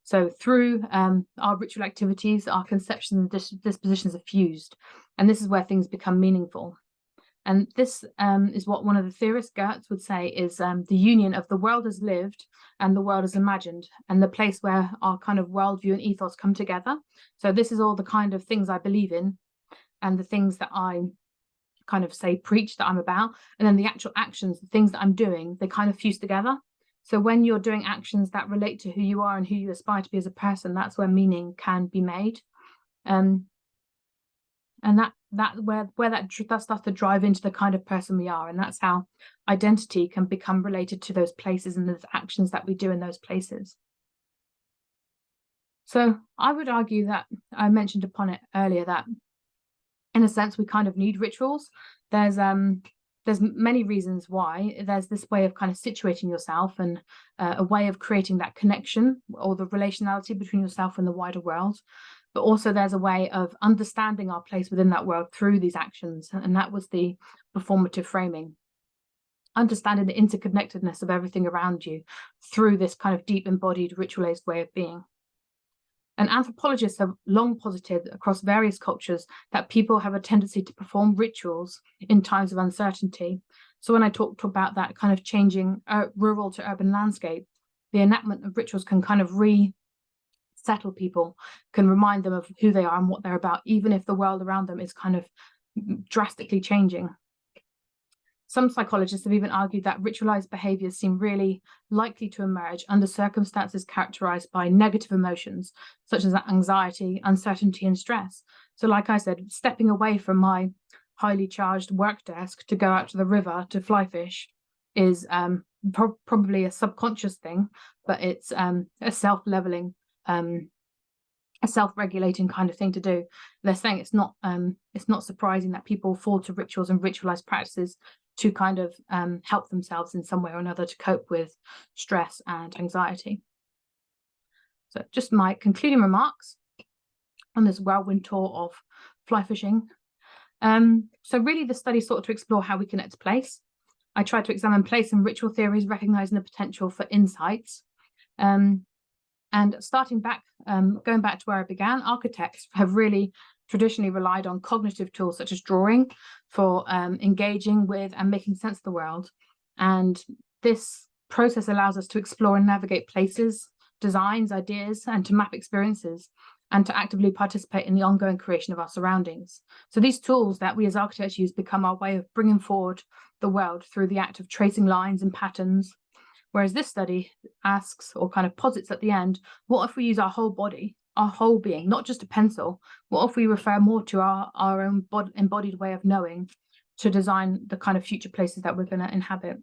So through our ritual activities, our conceptions and dispositions are fused, and this is where things become meaningful. And this is what one of the theorists, Gertz, would say is the union of the world as lived and the world as imagined, and the place where our kind of worldview and ethos come together. So this is all the kind of things I believe in and the things that I kind of say preach that I'm about, and then the actual actions, the things that I'm doing, they kind of fuse together. So when you're doing actions that relate to who you are and who you aspire to be as a person, that's where meaning can be made. And that starts to drive into the kind of person we are. And that's how identity can become related to those places and those actions that we do in those places. So I would argue that, I mentioned upon it earlier, that in a sense we kind of need rituals. There's many reasons why. There's this way of kind of situating yourself and a way of creating that connection or the relationality between yourself and the wider world. But also there's a way of understanding our place within that world through these actions. And that was the performative framing. Understanding the interconnectedness of everything around you through this kind of deep embodied ritualized way of being. And anthropologists have long posited across various cultures that people have a tendency to perform rituals in times of uncertainty. So when I talked about that kind of changing rural to urban landscape, the enactment of rituals can kind of reset settle people, can remind them of who they are and what they're about, even if the world around them is kind of drastically changing. Some psychologists have even argued that ritualized behaviors seem really likely to emerge under circumstances characterized by negative emotions, such as anxiety, uncertainty, and stress. So like I said, stepping away from my highly charged work desk to go out to the river to fly fish is probably a subconscious thing, but it's a self-leveling, a self-regulating kind of thing to do. They're saying it's not surprising that people fall to rituals and ritualized practices to kind of help themselves in some way or another to cope with stress and anxiety. So just my concluding remarks on this whirlwind tour of fly fishing. So really the study sought to explore how we connect to place. I tried to examine place and ritual theories, recognizing the potential for insights. And starting back, going back to where I began, architects have really traditionally relied on cognitive tools such as drawing for engaging with and making sense of the world. And this process allows us to explore and navigate places, designs, ideas, and to map experiences, and to actively participate in the ongoing creation of our surroundings. So these tools that we as architects use become our way of bringing forward the world through the act of tracing lines and patterns. Whereas this study asks, or kind of posits at the end, what if we use our whole body, our whole being, not just a pencil? What if we refer more to our own embodied way of knowing to design the kind of future places that we're going to inhabit?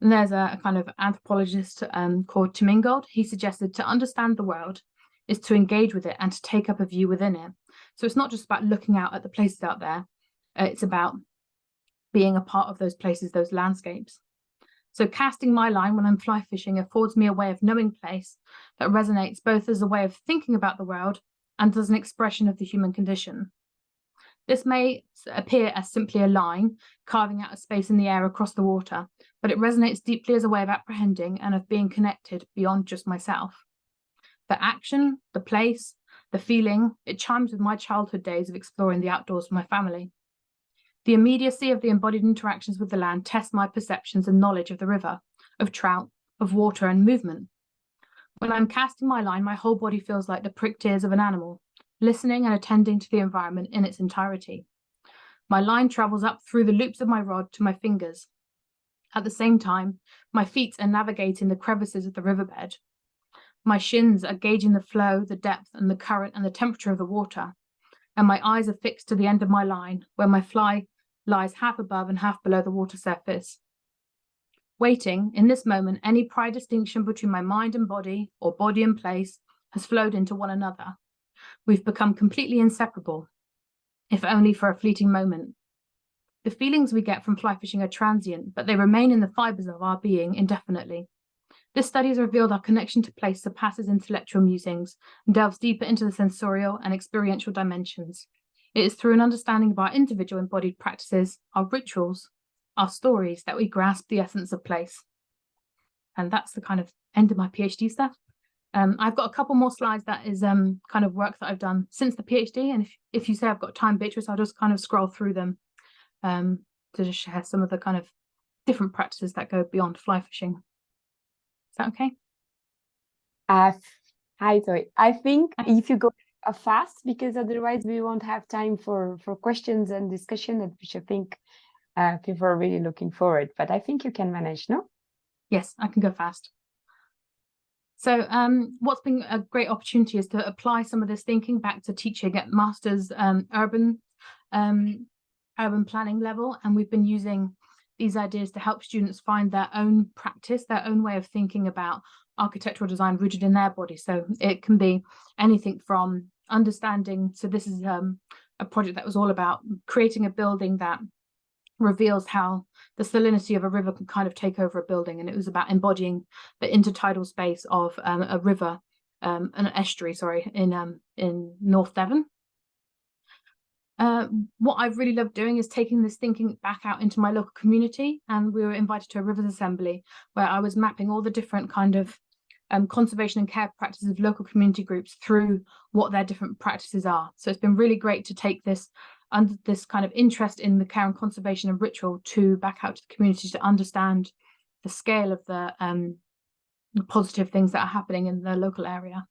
And there's a kind of anthropologist called Tim Ingold. He suggested to understand the world is to engage with it and to take up a view within it. So it's not just about looking out at the places out there. It's about being a part of those places, those landscapes. So casting my line when I'm fly fishing affords me a way of knowing place that resonates both as a way of thinking about the world and as an expression of the human condition. This may appear as simply a line carving out a space in the air across the water, but it resonates deeply as a way of apprehending and of being connected beyond just myself. The action, the place, the feeling, it chimes with my childhood days of exploring the outdoors with my family. The immediacy of the embodied interactions with the land tests my perceptions and knowledge of the river, of trout, of water and movement. When I'm casting my line, my whole body feels like the pricked ears of an animal, listening and attending to the environment in its entirety. My line travels up through the loops of my rod to my fingers. At the same time, my feet are navigating the crevices of the riverbed. My shins are gauging the flow, the depth and the current and the temperature of the water. And my eyes are fixed to the end of my line, where my fly lies half above and half below the water surface. Waiting, in this moment, any prior distinction between my mind and body, or body and place, has flowed into one another. We've become completely inseparable, if only for a fleeting moment. The feelings we get from fly fishing are transient, but they remain in the fibers of our being indefinitely. This study has revealed our connection to place surpasses intellectual musings and delves deeper into the sensorial and experiential dimensions. It is through an understanding of our individual embodied practices, our rituals, our stories, that we grasp the essence of place. And that's the kind of end of my PhD stuff. I've got a couple more slides that is kind of work that I've done since the PhD. And if you say I've got time, Beatrice, I'll just kind of scroll through them to just share some of the kind of different practices that go beyond fly fishing. Is that okay? Hi, Zoe. I think if you go fast, because otherwise we won't have time for questions and discussion, which I think people are really looking forward. But I think you can manage, no? Yes, I can go fast. So what's been a great opportunity is to apply some of this thinking back to teaching at master's urban planning level. And we've been using these ideas to help students find their own practice, their own way of thinking about architectural design rooted in their body. So it can be anything from understanding. So this is a project that was all about creating a building that reveals how the salinity of a river can kind of take over a building. And it was about embodying the intertidal space of a river, an estuary, sorry, in North Devon. What I've really loved doing is taking this thinking back out into my local community, and we were invited to a rivers assembly where I was mapping all the different kind of conservation and care practices of local community groups through what their different practices are. So it's been really great to take this under this kind of interest in the care and conservation and ritual to back out to the community to understand the scale of the positive things that are happening in the local area.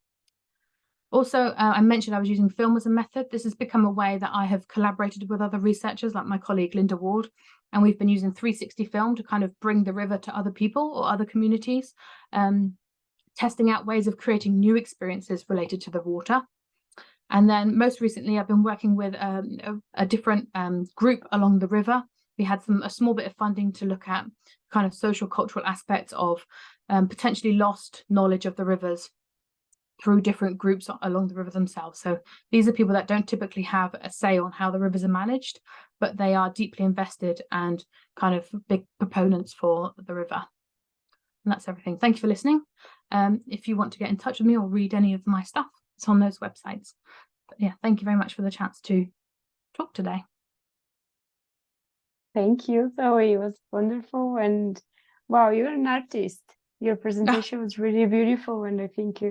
Also, I mentioned I was using film as a method. This has become a way that I have collaborated with other researchers like my colleague Linda Ward, and we've been using 360 film to kind of bring the river to other people or other communities, testing out ways of creating new experiences related to the water. And then most recently, I've been working with a different group along the river. We had a small bit of funding to look at kind of social cultural aspects of potentially lost knowledge of the rivers through different groups along the river themselves. So these are people that don't typically have a say on how the rivers are managed, but they are deeply invested and kind of big proponents for the river. And that's everything. Thank you for listening. If you want to get in touch with me or read any of my stuff, it's on those websites. But yeah, thank you very much for the chance to talk today. Thank you, Zoe. It was wonderful. And wow, you're an artist. Your presentation was really beautiful. And I think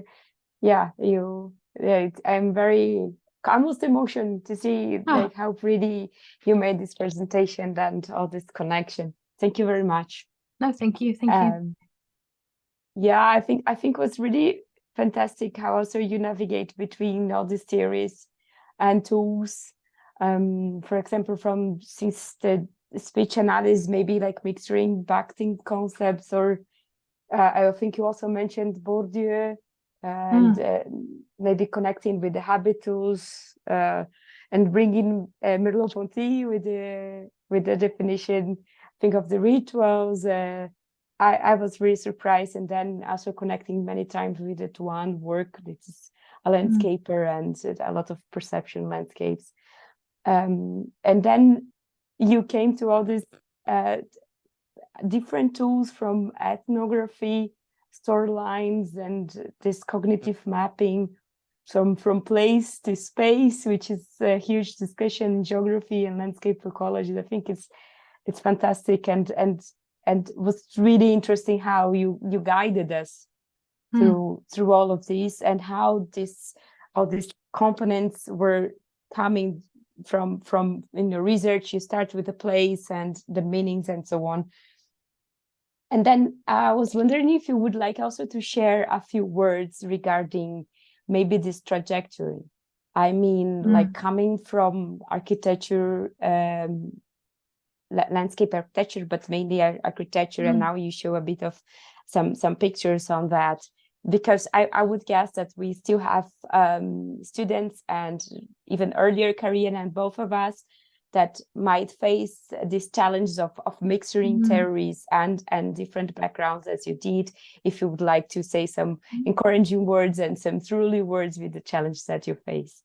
I'm very almost emotional to see like how pretty you made this presentation and all this connection. Thank you very much. No, thank you. Thank you. Yeah, I think it was really fantastic how also you navigate between all these theories and tools. For example, since the speech analysis, maybe like mixing acting concepts, or I think you also mentioned Bourdieu, and maybe connecting with the habitus and bringing Merleau-Ponty with the definition. Think of the rituals. I was really surprised, and then also connecting many times with the Tuan work. This is a landscaper and a lot of perception landscapes. And then you came to all these different tools from ethnography, storylines, and this cognitive mapping from place to space, which is a huge discussion in geography and landscape ecology. I think it's fantastic, and was really interesting how you guided us through all of these, and how all these components were coming from in your research. You start with the place and the meanings and so on. And then I was wondering if you would like also to share a few words regarding maybe this trajectory. I mean, like coming from architecture, landscape architecture, but mainly architecture, and now you show a bit of some pictures on that, because I would guess that we still have students and even earlier career, and both of us, that might face these challenges of mixing theories and different backgrounds as you did. If you would like to say some encouraging words and some truly words with the challenge that you face.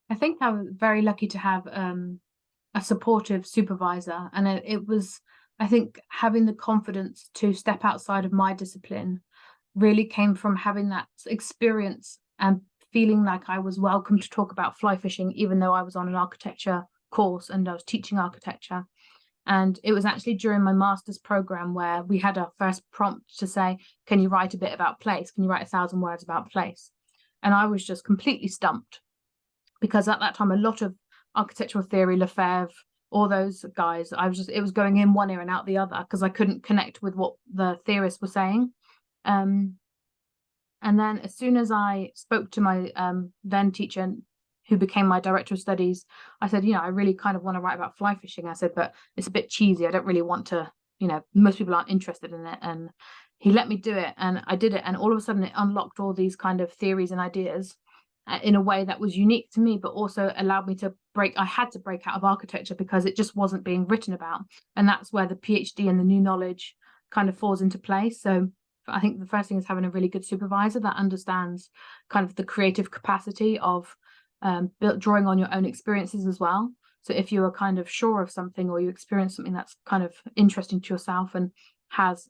I think I was very lucky to have a supportive supervisor, and it was, I think, having the confidence to step outside of my discipline really came from having that experience and feeling like I was welcome to talk about fly fishing, even though I was on an architecture course and I was teaching architecture. And it was actually during my master's program where we had our first prompt to say, can you write a bit about place? Can you write 1,000 words about place? And I was just completely stumped, because at that time a lot of architectural theory, Lefebvre, all those guys, it was going in one ear and out the other, because I couldn't connect with what the theorists were saying. And then as soon as I spoke to my then teacher, who became my director of studies, I said, I really kind of want to write about fly fishing. I said, but it's a bit cheesy. I don't really want to, most people aren't interested in it. And he let me do it, and I did it. And all of a sudden it unlocked all these kind of theories and ideas in a way that was unique to me, but also allowed me to I had to break out of architecture because it just wasn't being written about. And that's where the PhD and the new knowledge kind of falls into place. So I think the first thing is having a really good supervisor that understands kind of the creative capacity of drawing on your own experiences as well. So if you are kind of sure of something, or you experience something that's kind of interesting to yourself and has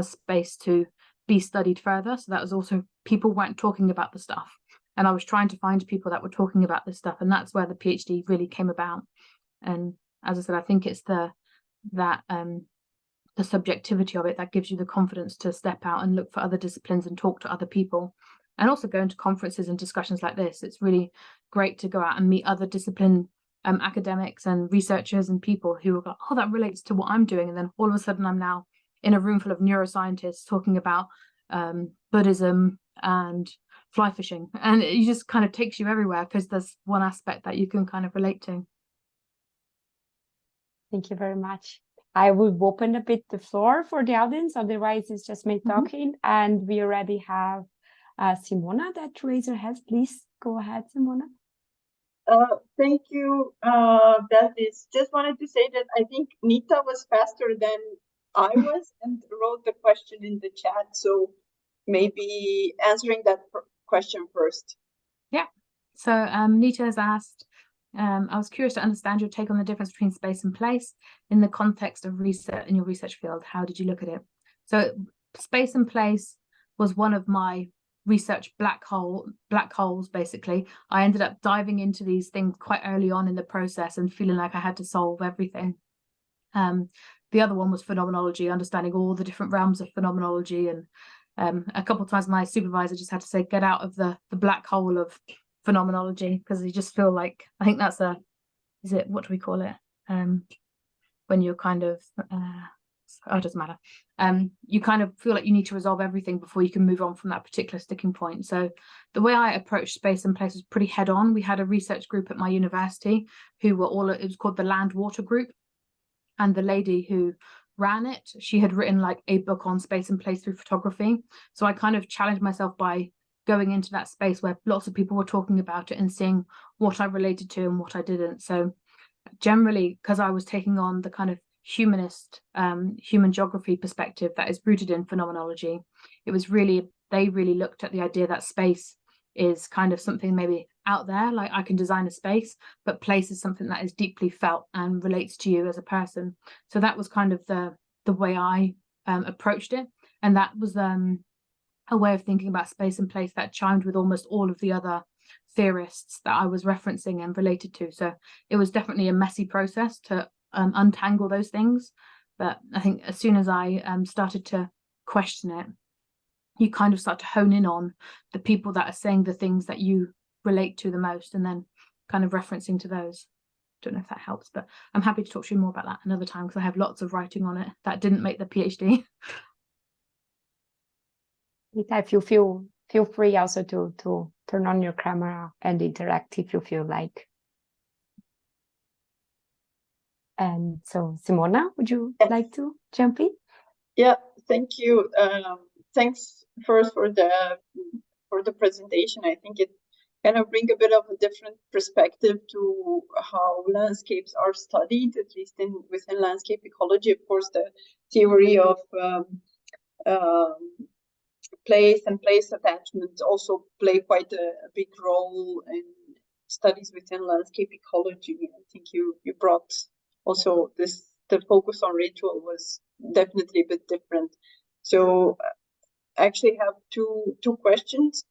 space to be studied further. So that was also, people weren't talking about the stuff, and I was trying to find people that were talking about this stuff, and that's where the PhD really came about. And as I said, I think it's the subjectivity of it that gives you the confidence to step out and look for other disciplines and talk to other people, and also going to conferences and discussions like this. It's really great to go out and meet other discipline academics and researchers and people who are like, oh, that relates to what I'm doing. And then all of a sudden I'm now in a room full of neuroscientists talking about Buddhism and fly fishing, and it just kind of takes you everywhere because there's one aspect that you can kind of relate to. Thank you very much. I will open a bit the floor for the audience, otherwise it's just me talking. And we already have Simona that raised her hand. Please go ahead, Simona. Thank you, Beatrice. Just wanted to say that I think Nita was faster than I was and wrote the question in the chat. So maybe answering that question first. Yeah. So Nita has asked, I was curious to understand your take on the difference between space and place in the context of research in your research field. How did you look at it? So space and place was one of my research black holes. Basically, I ended up diving into these things quite early on in the process and feeling like I had to solve everything. The other one was phenomenology, understanding all the different realms of phenomenology, and a couple of times my supervisor just had to say, get out of the black hole of phenomenology, because you just feel like, I think that's what do we call it, when you're kind of it doesn't matter, you kind of feel like you need to resolve everything before you can move on from that particular sticking point. So the way I approached space and place was pretty head on. We had a research group at my university who were it was called the Land Water Group, and the lady who ran it, she had written like a book on space and place through photography. So I kind of challenged myself by going into that space where lots of people were talking about it and seeing what I related to and what I didn't. So generally, because I was taking on the kind of humanist human geography perspective that is rooted in phenomenology, it was really, they really looked at the idea that space is kind of something maybe out there, like I can design a space, but place is something that is deeply felt and relates to you as a person. So that was kind of the way I approached it, and that was a way of thinking about space and place that chimed with almost all of the other theorists that I was referencing and related to. So it was definitely a messy process to untangle those things, but I think as soon as I started to question it, you kind of start to hone in on the people that are saying the things that you relate to the most, and then kind of referencing to those. Don't know if that helps, but I'm happy to talk to you more about that another time, because I have lots of writing on it that didn't make the PhD. If you feel free also to turn on your camera and interact if you feel like. And so, Simona, would you like to jump in? Yeah, thank you. Thanks first for the presentation. I think it kind of bring a bit of a different perspective to how landscapes are studied, at least within landscape ecology. Of course, the theory of place and place attachment also play quite a big role in studies within landscape ecology. I think you brought also the focus on ritual was definitely a bit different. So I actually have two questions.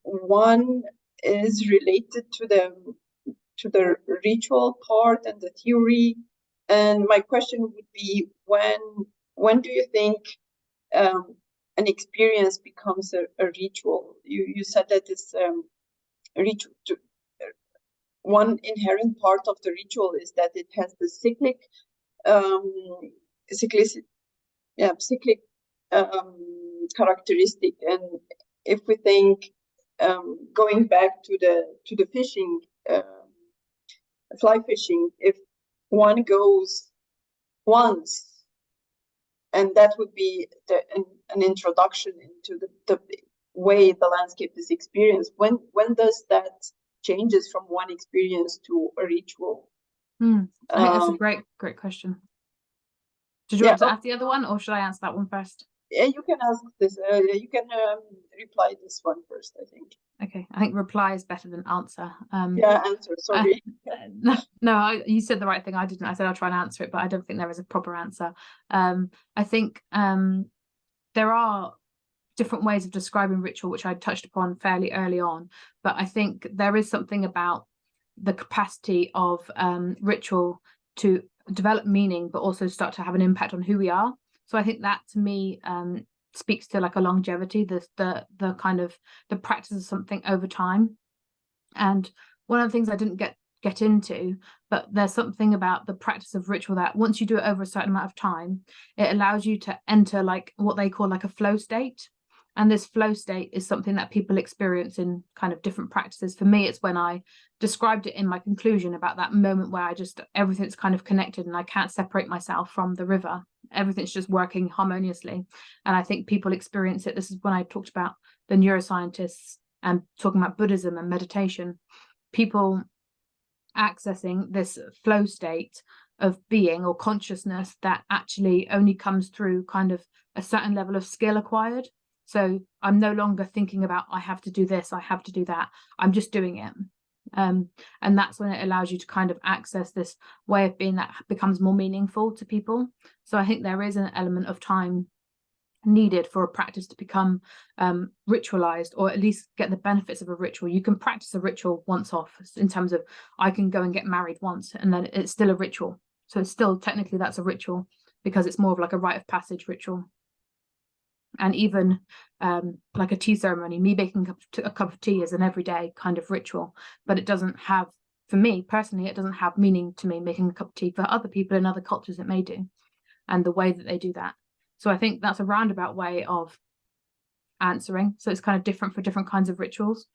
One is related to the ritual part and the theory, and my question would be, when do you think an experience becomes a ritual? You said that this ritual, one inherent part of the ritual is that it has the cyclic characteristic. And if we think going back to the fishing, fly fishing, if one goes once, and that would be an introduction into the way the landscape is experienced. When does that changes from one experience to a ritual? I think that's a great question. Did you want to ask the other one, or should I answer that one first? Yeah, you can ask this. You can reply this one first, I think. Okay, I think reply is better than answer. Yeah, answer. Sorry. No, you said the right thing. I didn't. I said I'll try and answer it, but I don't think there is a proper answer. I think there are different ways of describing ritual, which I touched upon fairly early on. But I think there is something about the capacity of ritual to develop meaning, but also start to have an impact on who we are. So I think that to me speaks to like a longevity, the kind of the practice of something over time. And one of the things I didn't get into, but there's something about the practice of ritual that once you do it over a certain amount of time, it allows you to enter like what they call like a flow state. And this flow state is something that people experience in kind of different practices. For me, it's when I described it in my conclusion about that moment where everything's kind of connected and I can't separate myself from the river. Everything's just working harmoniously. And I think people experience it. This is when I talked about the neuroscientists and talking about Buddhism and meditation. People accessing this flow state of being or consciousness that actually only comes through kind of a certain level of skill acquired. So I'm no longer thinking about, I have to do this, I have to do that. I'm just doing it. And that's when it allows you to kind of access this way of being that becomes more meaningful to people. So I think there is an element of time needed for a practice to become ritualized, or at least get the benefits of a ritual. You can practice a ritual once off, in terms of I can go and get married once and then it's still a ritual. So it's still technically that's a ritual, because it's more of like a rite of passage ritual. And even like a tea ceremony, me making a cup of tea is an everyday kind of ritual, but it doesn't have, for me personally, it doesn't have meaning to me making a cup of tea. For other people in other cultures it may do, and the way that they do that. So I think that's a roundabout way of answering. So it's kind of different for different kinds of rituals.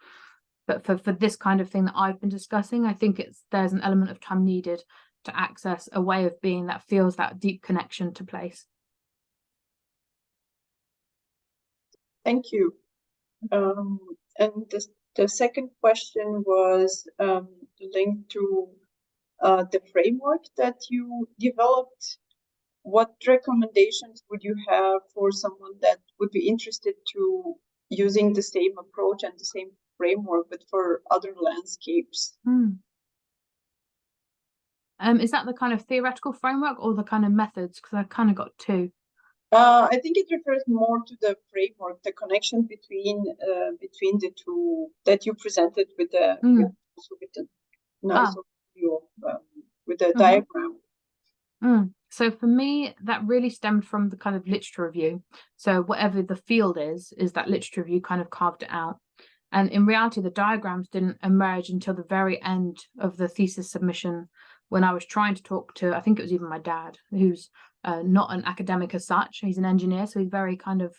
But for this kind of thing that I've been discussing, I think there's an element of time needed to access a way of being that feels that deep connection to place. Thank you. And the second question was linked to the framework that you developed. What recommendations would you have for someone that would be interested to using the same approach and the same framework, but for other landscapes? Is that the kind of theoretical framework or the kind of methods? Because I kind of got two. I think it refers more to the framework, the connection between the two that you presented with the with the diagram. So for me, that really stemmed from the kind of literature review. So whatever the field is that literature review kind of carved it out. And in reality, the diagrams didn't emerge until the very end of the thesis submission, when I was trying to talk to, I think it was even my dad, who's not an academic as such. He's an engineer, so he's very kind of,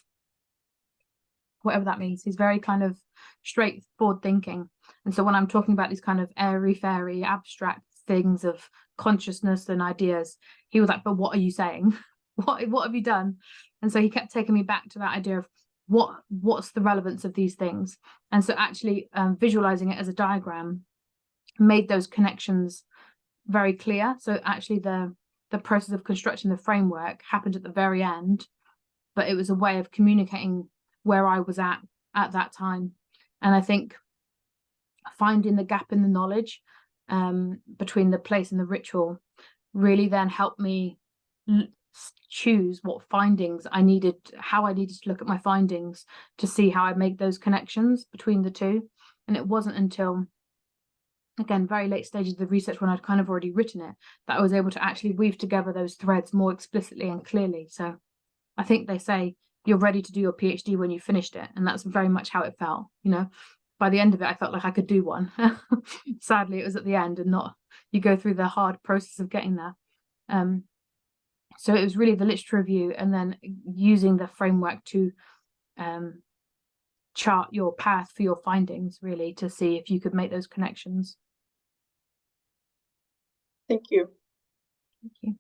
whatever that means, he's very kind of straightforward thinking. And so when I'm talking about these kind of airy-fairy abstract things of consciousness and ideas, he was like, but what are you saying? what have you done? And so he kept taking me back to that idea of what's the relevance of these things. And so actually visualizing it as a diagram made those connections very clear. So actually the process of constructing the framework happened at the very end, but it was a way of communicating where I was at that time. And I think finding the gap in the knowledge between the place and the ritual really then helped me choose what findings I needed, how I needed to look at my findings to see how I make those connections between the two. And it wasn't until, again, very late stages of the research, when I'd kind of already written it, that I was able to actually weave together those threads more explicitly and clearly. So I think they say you're ready to do your PhD when you finished it, and that's very much how it felt. By the end of it, I felt like I could do one. Sadly, it was at the end and not, you go through the hard process of getting there. So it was really the literature review and then using the framework to chart your path for your findings, really, to see if you could make those connections. Thank you. Thank you. Is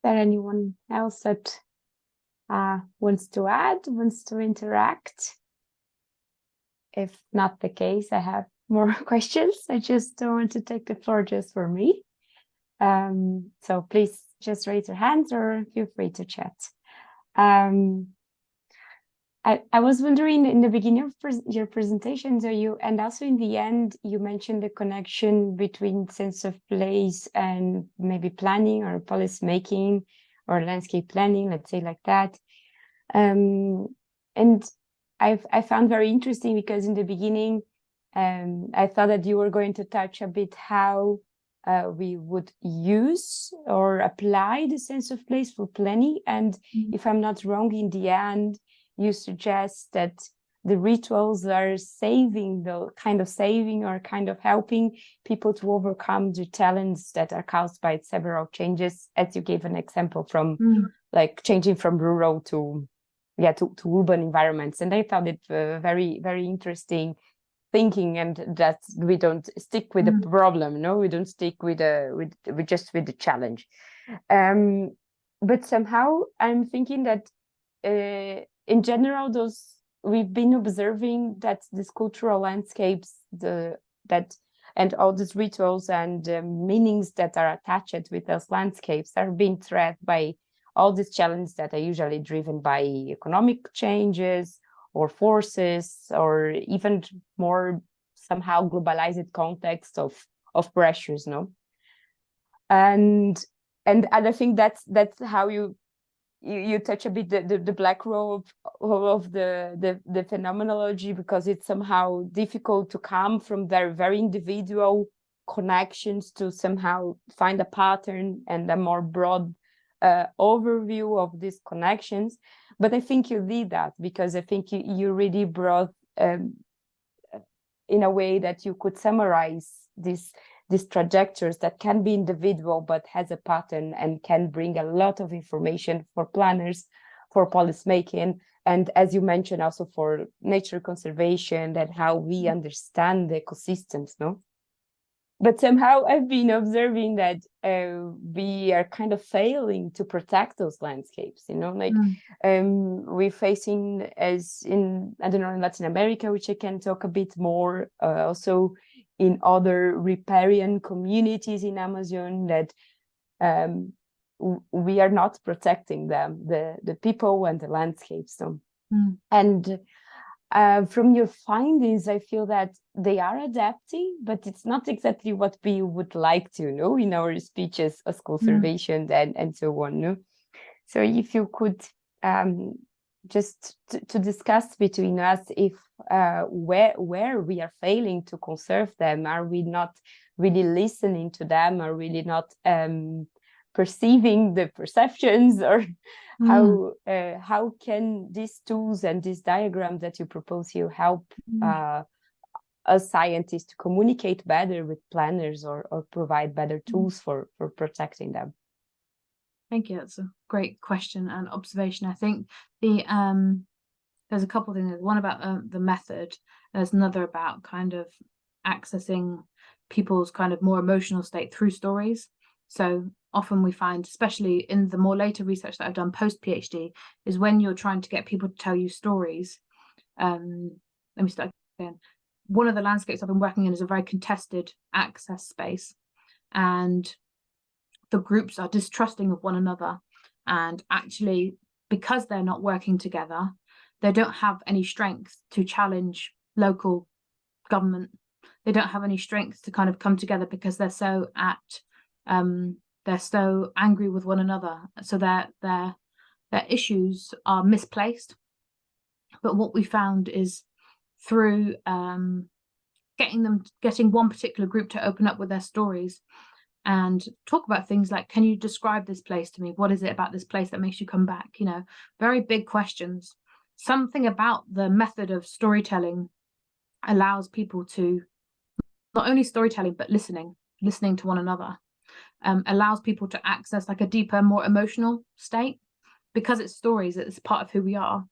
there anyone else that wants to add, wants to interact? If not the case, I have more questions. I just don't want to take the floor just for me. So please just raise your hands or feel free to chat. I was wondering in the beginning of your presentation, and also in the end, you mentioned the connection between sense of place and maybe planning or policy making or landscape planning, let's say like that. And I found very interesting because in the beginning, I thought that you were going to touch a bit how we would use or apply the sense of place for planning. And if I'm not wrong, in the end, you suggest that the rituals are saving or kind of helping people to overcome the challenges that are caused by several changes, as you gave an example from like changing from rural to urban environments. And I found it very, very interesting thinking, and that we don't stick with the problem, no, we don't stick with the challenge. But somehow I'm thinking that in general, we've been observing that these cultural landscapes, and all these rituals and meanings that are attached with those landscapes are being threatened by all these challenges that are usually driven by economic changes or forces, or even more somehow globalized context of pressures, no? And I think that's how you touch a bit the black role of the phenomenology, because it's somehow difficult to come from their very individual connections to somehow find a pattern and a more broad overview of these connections. But I think you did that because I think you really brought in a way that you could summarize these trajectories that can be individual but has a pattern and can bring a lot of information for planners, for policymaking, and as you mentioned, also for nature conservation and how we understand the ecosystems, no? But somehow I've been observing that we are kind of failing to protect those landscapes, you know, like we're facing, as in, I don't know, in Latin America, which I can talk a bit more, also in other riparian communities in Amazon, that we are not protecting them, the people and the landscapes. So, and from your findings, I feel that they are adapting, but it's not exactly what we would like to know in our speeches as conservation and so on. No? So if you could just to discuss between us if where we are failing to conserve them, are we not really listening to them, are really not perceiving the perceptions, or how can these tools and this diagram that you propose here help us scientists to communicate better with planners or provide better tools for protecting them? Thank you. That's a great question and observation. I think there's a couple of things. There's one about the method. There's another about kind of accessing people's kind of more emotional state through stories. So often we find, especially in the more later research that I've done post-PhD, is when you're trying to get people to tell you stories. Let me start again. One of the landscapes I've been working in is a very contested access space, and the groups are distrusting of one another. And actually, because they're not working together, they don't have any strength to challenge local government. They don't have any strength to kind of come together because they're so they're so angry with one another. So their issues are misplaced. But what we found is through getting one particular group to open up with their stories and talk about things like, can you describe this place to me? What is it about this place that makes you come back? You know, very big questions. Something about the method of storytelling allows people to, not only storytelling, but listening to one another, allows people to access like a deeper, more emotional state. Because it's stories, it's part of who we are.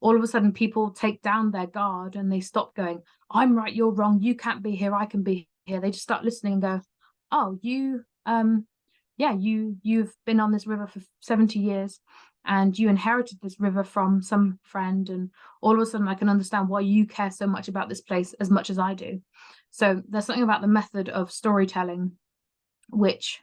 All of a sudden, people take down their guard and they stop going, I'm right, you're wrong, you can't be here, I can be here. They just start listening and go, oh, you've been on this river for 70 years and you inherited this river from some friend, and all of a sudden I can understand why you care so much about this place as much as I do. So there's something about the method of storytelling which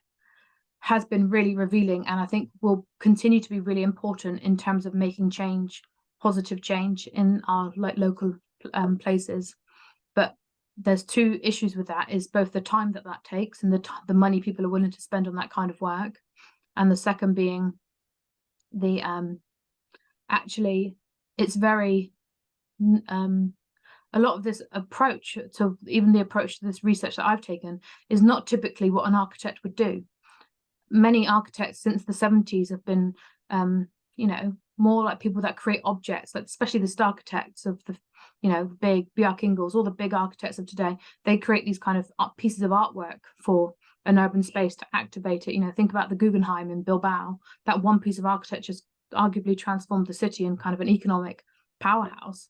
has been really revealing, and I think will continue to be really important in terms of making change, positive change in our local places. But there's two issues with that, is both the time that takes and the money people are willing to spend on that kind of work, and the second being the actually it's very a lot of this approach to, even the approach to this research that I've taken, is not typically what an architect would do. Many architects since the 70s have been more like people that create objects, like especially the star architects of the you know, big Bjarke Ingels, all the big architects of today, they create these kind of pieces of artwork for an urban space to activate it. You know, think about the Guggenheim in Bilbao. That one piece of architecture has arguably transformed the city in kind of an economic powerhouse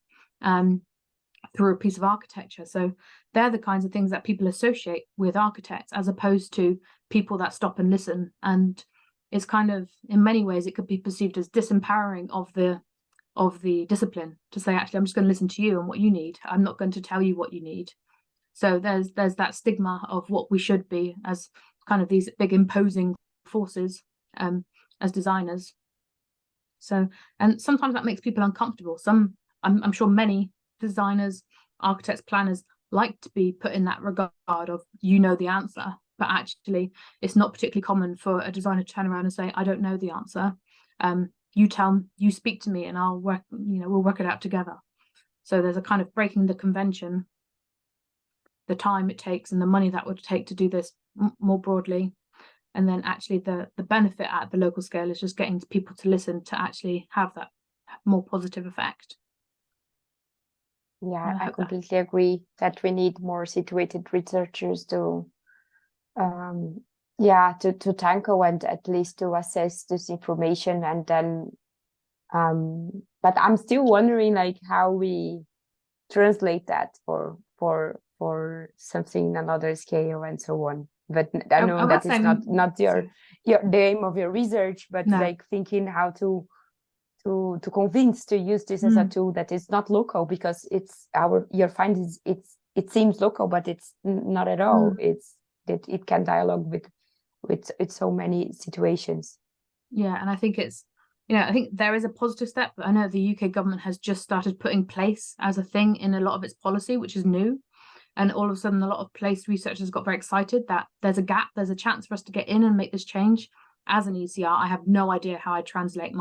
through a piece of architecture. So they're the kinds of things that people associate with architects, as opposed to people that stop and listen. And it's kind of, in many ways, it could be perceived as disempowering of the discipline to say, actually, I'm just going to listen to you and what you need. I'm not going to tell you what you need. So there's that stigma of what we should be as kind of these big imposing forces as designers. So, and sometimes that makes people uncomfortable. I'm sure many designers, architects, planners like to be put in that regard of, you know, the answer, but actually it's not particularly common for a designer to turn around and say, I don't know the answer. You speak to me and I'll work, you know, we'll work it out together. So there's a kind of breaking the convention, the time it takes and the money that would take to do this more broadly. And then actually the benefit at the local scale is just getting people to listen to actually have that more positive effect. Yeah, I completely agree that we need more situated researchers to tackle and at least to assess this information. And then but I'm still wondering, like, how we translate that for something another scale and so on. But I know that is not the aim of your research, but like thinking how to convince to use this as a tool that is not local, because your findings, it seems local, but it's not at all. It's that it can dialogue with so many situations. Yeah, and I think it's, you know, I think there is a positive step. I know the UK government has just started putting place as a thing in a lot of its policy, which is new. And all of a sudden, a lot of place researchers got very excited that there's a gap, there's a chance for us to get in and make this change. As an ECR, I have no idea how I translate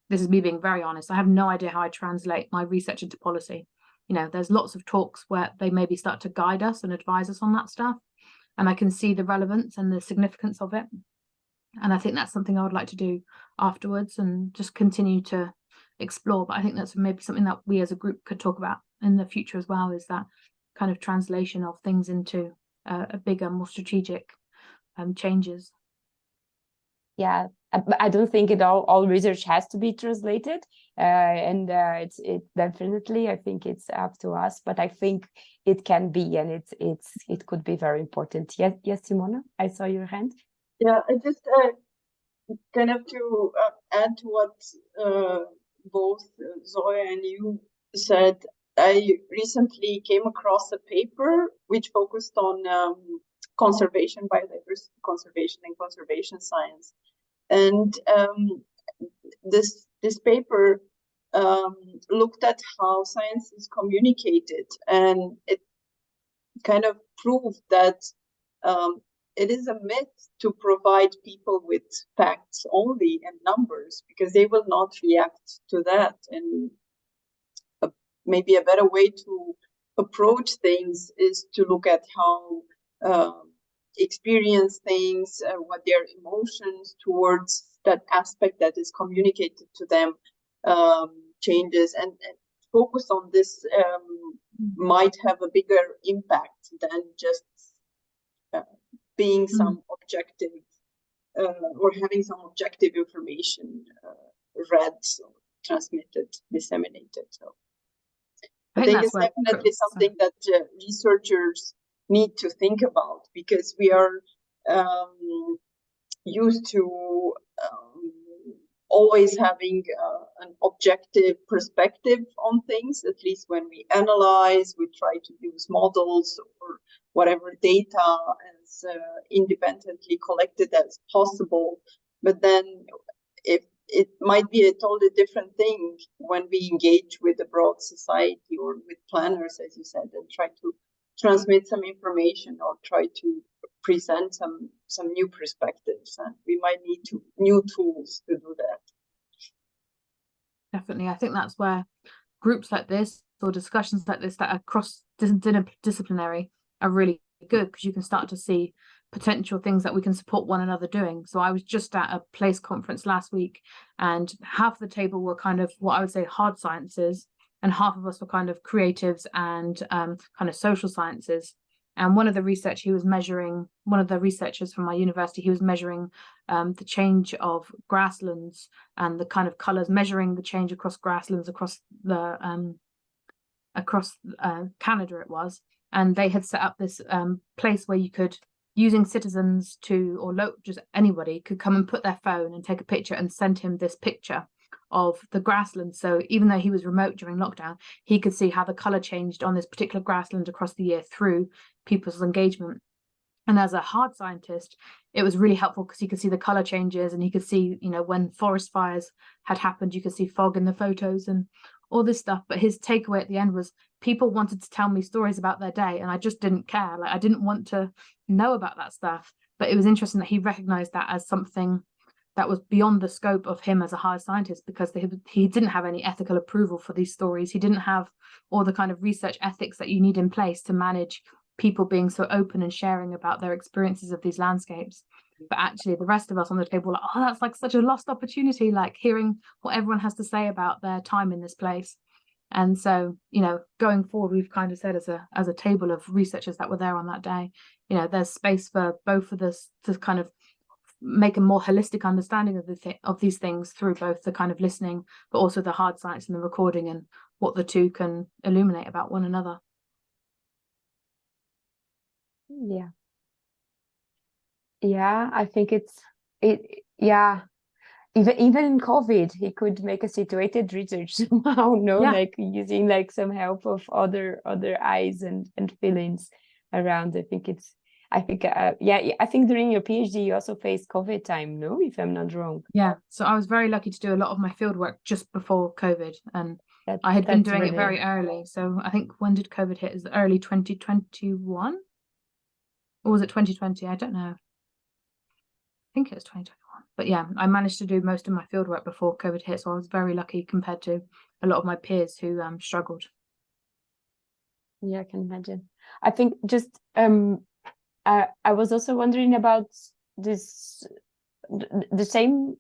this is me being very honest, I have no idea how I translate my research into policy. You know, there's lots of talks where they maybe start to guide us and advise us on that stuff. And I can see the relevance and the significance of it. And I think that's something I would like to do afterwards and just continue to explore. But I think that's maybe something that we as a group could talk about in the future as well, is that kind of translation of things into a bigger, more strategic changes. Yeah, I don't think all research has to be translated, and it definitely, I think it's up to us, but I think it can be, and it could be very important. Yes, Simona, I saw your hand. Yeah, I just kind of to add to what both Zoya and you said. I recently came across a paper which focused on conservation, biodiversity conservation, and conservation science. And this paper looked at how science is communicated, and it kind of proved that it is a myth to provide people with facts only and numbers, because they will not react to that. And maybe a better way to approach things is to look at how experience things, what their emotions towards that aspect that is communicated to them changes, and focus on this might have a bigger impact than just being some objective or having some objective information read, or transmitted, disseminated. So I think it's definitely something that researchers need to think about, because we are used to always having an objective perspective on things. At least when we analyze, we try to use models or whatever data as independently collected as possible. But then it might be a totally different thing when we engage with the broad society or with planners, as you said, and try to transmit some information or try to present some new perspectives. And we might need new tools to do that. Definitely. I think that's where groups like this or discussions like this that are cross-disciplinary are really good, because you can start to see potential things that we can support one another doing. So I was just at a place conference last week, and half the table were kind of what I would say hard sciences, and half of us were kind of creatives and kind of social sciences. And one of the researchers from my university, he was measuring the change of grasslands and the kind of colours, measuring the change across grasslands across Canada it was. And they had set up this place where you could, using citizens just anybody could come and put their phone and take a picture and send him this picture of the grassland. So even though he was remote during lockdown, he could see how the colour changed on this particular grassland across the year through people's engagement. And as a hard scientist, it was really helpful because he could see the colour changes, and he could see, when forest fires had happened, you could see fog in the photos and all this stuff. But his takeaway at the end was people wanted to tell me stories about their day, and I just didn't care. Like, I didn't want to know about that stuff. But it was interesting that he recognized that as something that was beyond the scope of him as a hard scientist, because he didn't have any ethical approval for these stories. He didn't have all the kind of research ethics that you need in place to manage people being so open and sharing about their experiences of these landscapes. But actually the rest of us on the table were like, oh, that's like such a lost opportunity, like hearing what everyone has to say about their time in this place. And so, going forward, we've kind of said as a table of researchers that were there on that day, there's space for both of us to kind of make a more holistic understanding of these things through both the kind of listening, but also the hard science and the recording, and what the two can illuminate about one another. Yeah, I think even in COVID, he could make a situated research somehow, like using like some help of other eyes and feelings around. I think during your PhD you also faced COVID time, no, if I'm not wrong. Yeah, so I was very lucky to do a lot of my fieldwork just before COVID, and I had been doing it very early. So I think, when did COVID hit? Is it early 2021? Or was it 2020? I don't know. I think it was 2021. But yeah, I managed to do most of my fieldwork before COVID hit, so I was very lucky compared to a lot of my peers who struggled. Yeah, I can imagine. I think just I was also wondering about the same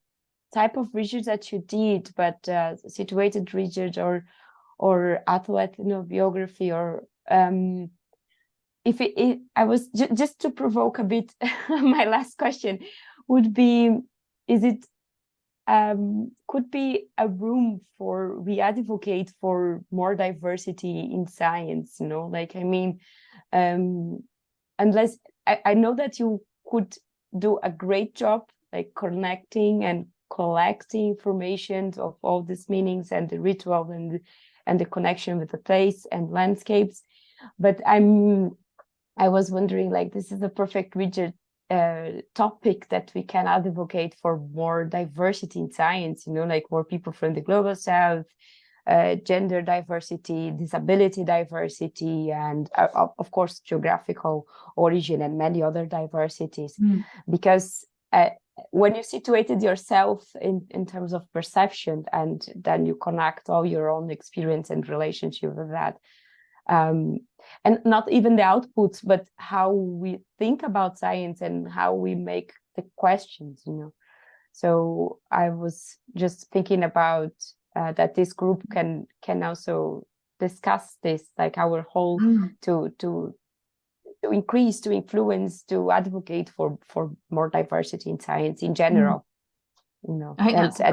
type of research that you did, but situated research or autoethnography, or I was just to provoke a bit. My last question would be: is it could be a room for we advocate for more diversity in science? Unless I know that you could do a great job like connecting and collecting information of all these meanings and the ritual and the connection with the place and landscapes, but I was wondering, like, this is a perfect rigid topic that we can advocate for more diversity in science, like more people from the global south, gender diversity, disability diversity, and of course geographical origin and many other diversities. Because when you situated yourself in terms of perception, and then you connect all your own experience and relationship with that, and not even the outputs, but how we think about science and how we make the questions, So I was just thinking about that this group can also discuss this, like our whole to increase, to influence, to advocate for more diversity in science in general. I think that's a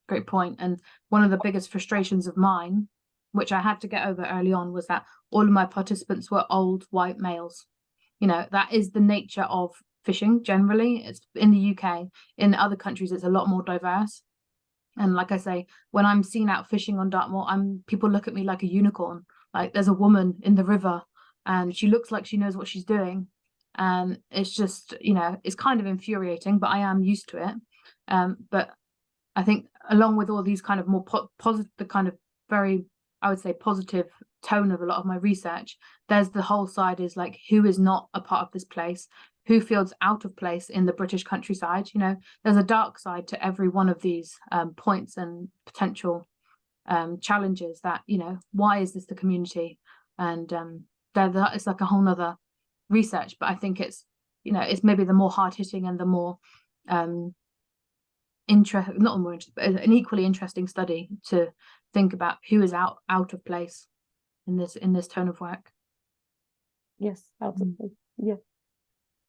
great point. And one of the biggest frustrations of mine, which I had to get over early on, was that all of my participants were old white males. That is the nature of fishing generally. It's in the UK. In other countries, it's a lot more diverse. And like I say, when I'm seen out fishing on Dartmoor, people look at me like a unicorn. Like, there's a woman in the river and she looks like she knows what she's doing. And it's just, it's kind of infuriating, but I am used to it. But I think along with all these kind of more positive, the kind of very, I would say, positive tone of a lot of my research, there's the whole side is like, who is not a part of this place, who feels out of place in the British countryside. There's a dark side to every one of these points and potential challenges that, why is this the community? And it's like a whole nother research, but I think it's, it's maybe the more hard-hitting and the more an equally interesting study to think about who is out of place in this tone of work. Yes, out of place. Yeah.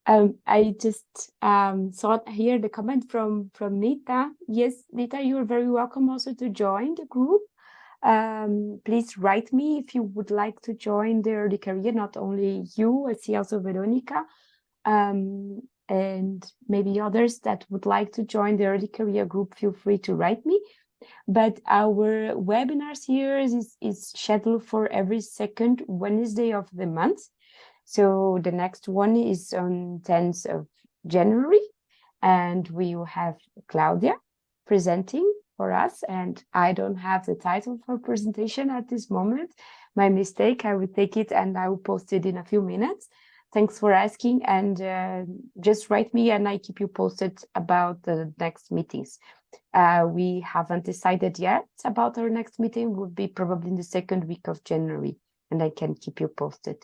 I just saw here the comment from Nita. Yes, Nita, you're very welcome also to join the group. Please write me if you would like to join the early career, not only you, I see also Veronica, and maybe others that would like to join the early career group, feel free to write me. But our webinars here is scheduled for every second Wednesday of the month. So the next one is on 10th of January, and we will have Claudia presenting for us. And I don't have the title for presentation at this moment. My mistake, I will take it and I will post it in a few minutes. Thanks for asking, and just write me and I keep you posted about the next meetings. We haven't decided yet about our next meeting, would be probably in the second week of January, and I can keep you posted.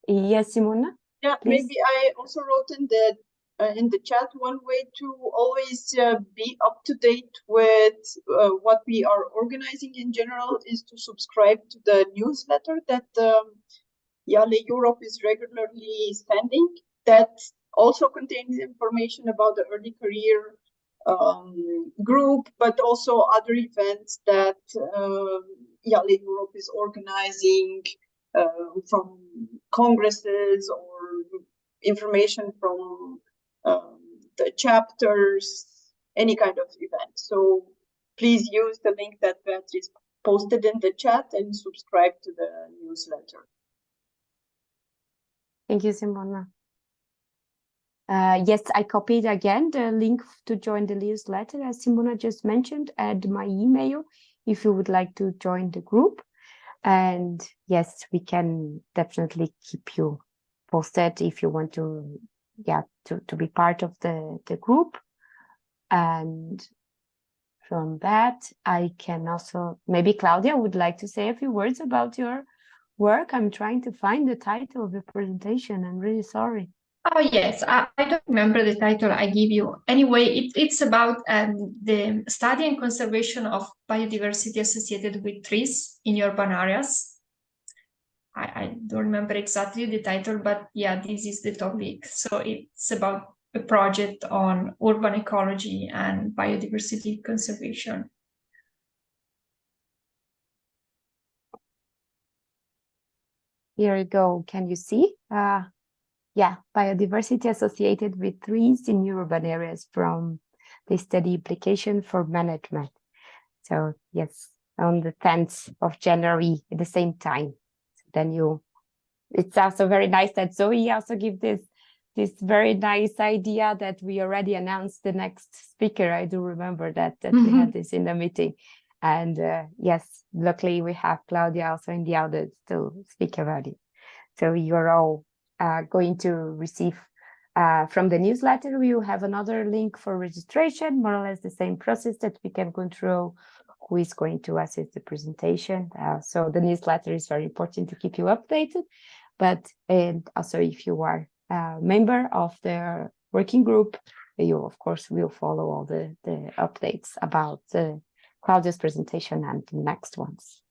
Yes, Simona? Yeah, please. Maybe I also wrote in the chat, one way to always be up to date with what we are organizing in general is to subscribe to the newsletter that IALE-Europe is regularly sending, that also contains information about the early career group, but also other events that IALE-Europe is organizing, from congresses or information from the chapters, any kind of event. So please use the link that Beatrice posted in the chat and subscribe to the newsletter. Thank you, Simona. Yes, I copied again the link to join the newsletter, as Simona just mentioned, and my email if you would like to join the group. And yes, we can definitely keep you posted if you want to, to be part of the group. And from that, I can also, maybe Claudia would like to say a few words about your work. I'm trying to find the title of the presentation. I'm really sorry. Oh, yes, I don't remember the title I give you. Anyway, it's about the study and conservation of biodiversity associated with trees in urban areas. I don't remember exactly the title, but yeah, this is the topic. So it's about a project on urban ecology and biodiversity conservation. Here you go. Can you see? Yeah, biodiversity associated with trees in urban areas from the study implication for management. So yes, on the 10th of January at the same time. So then it's also very nice that Zoe also give this very nice idea that we already announced the next speaker. I do remember that we had this in the meeting. And yes, luckily we have Claudia also in the audience to speak about it. So you're all going to receive from the newsletter. We will have another link for registration, more or less the same process that we can control who is going to assist the presentation. So the newsletter is very important to keep you updated. But and also if you are a member of the working group, you of course will follow all the updates about Claudia's presentation and the next ones.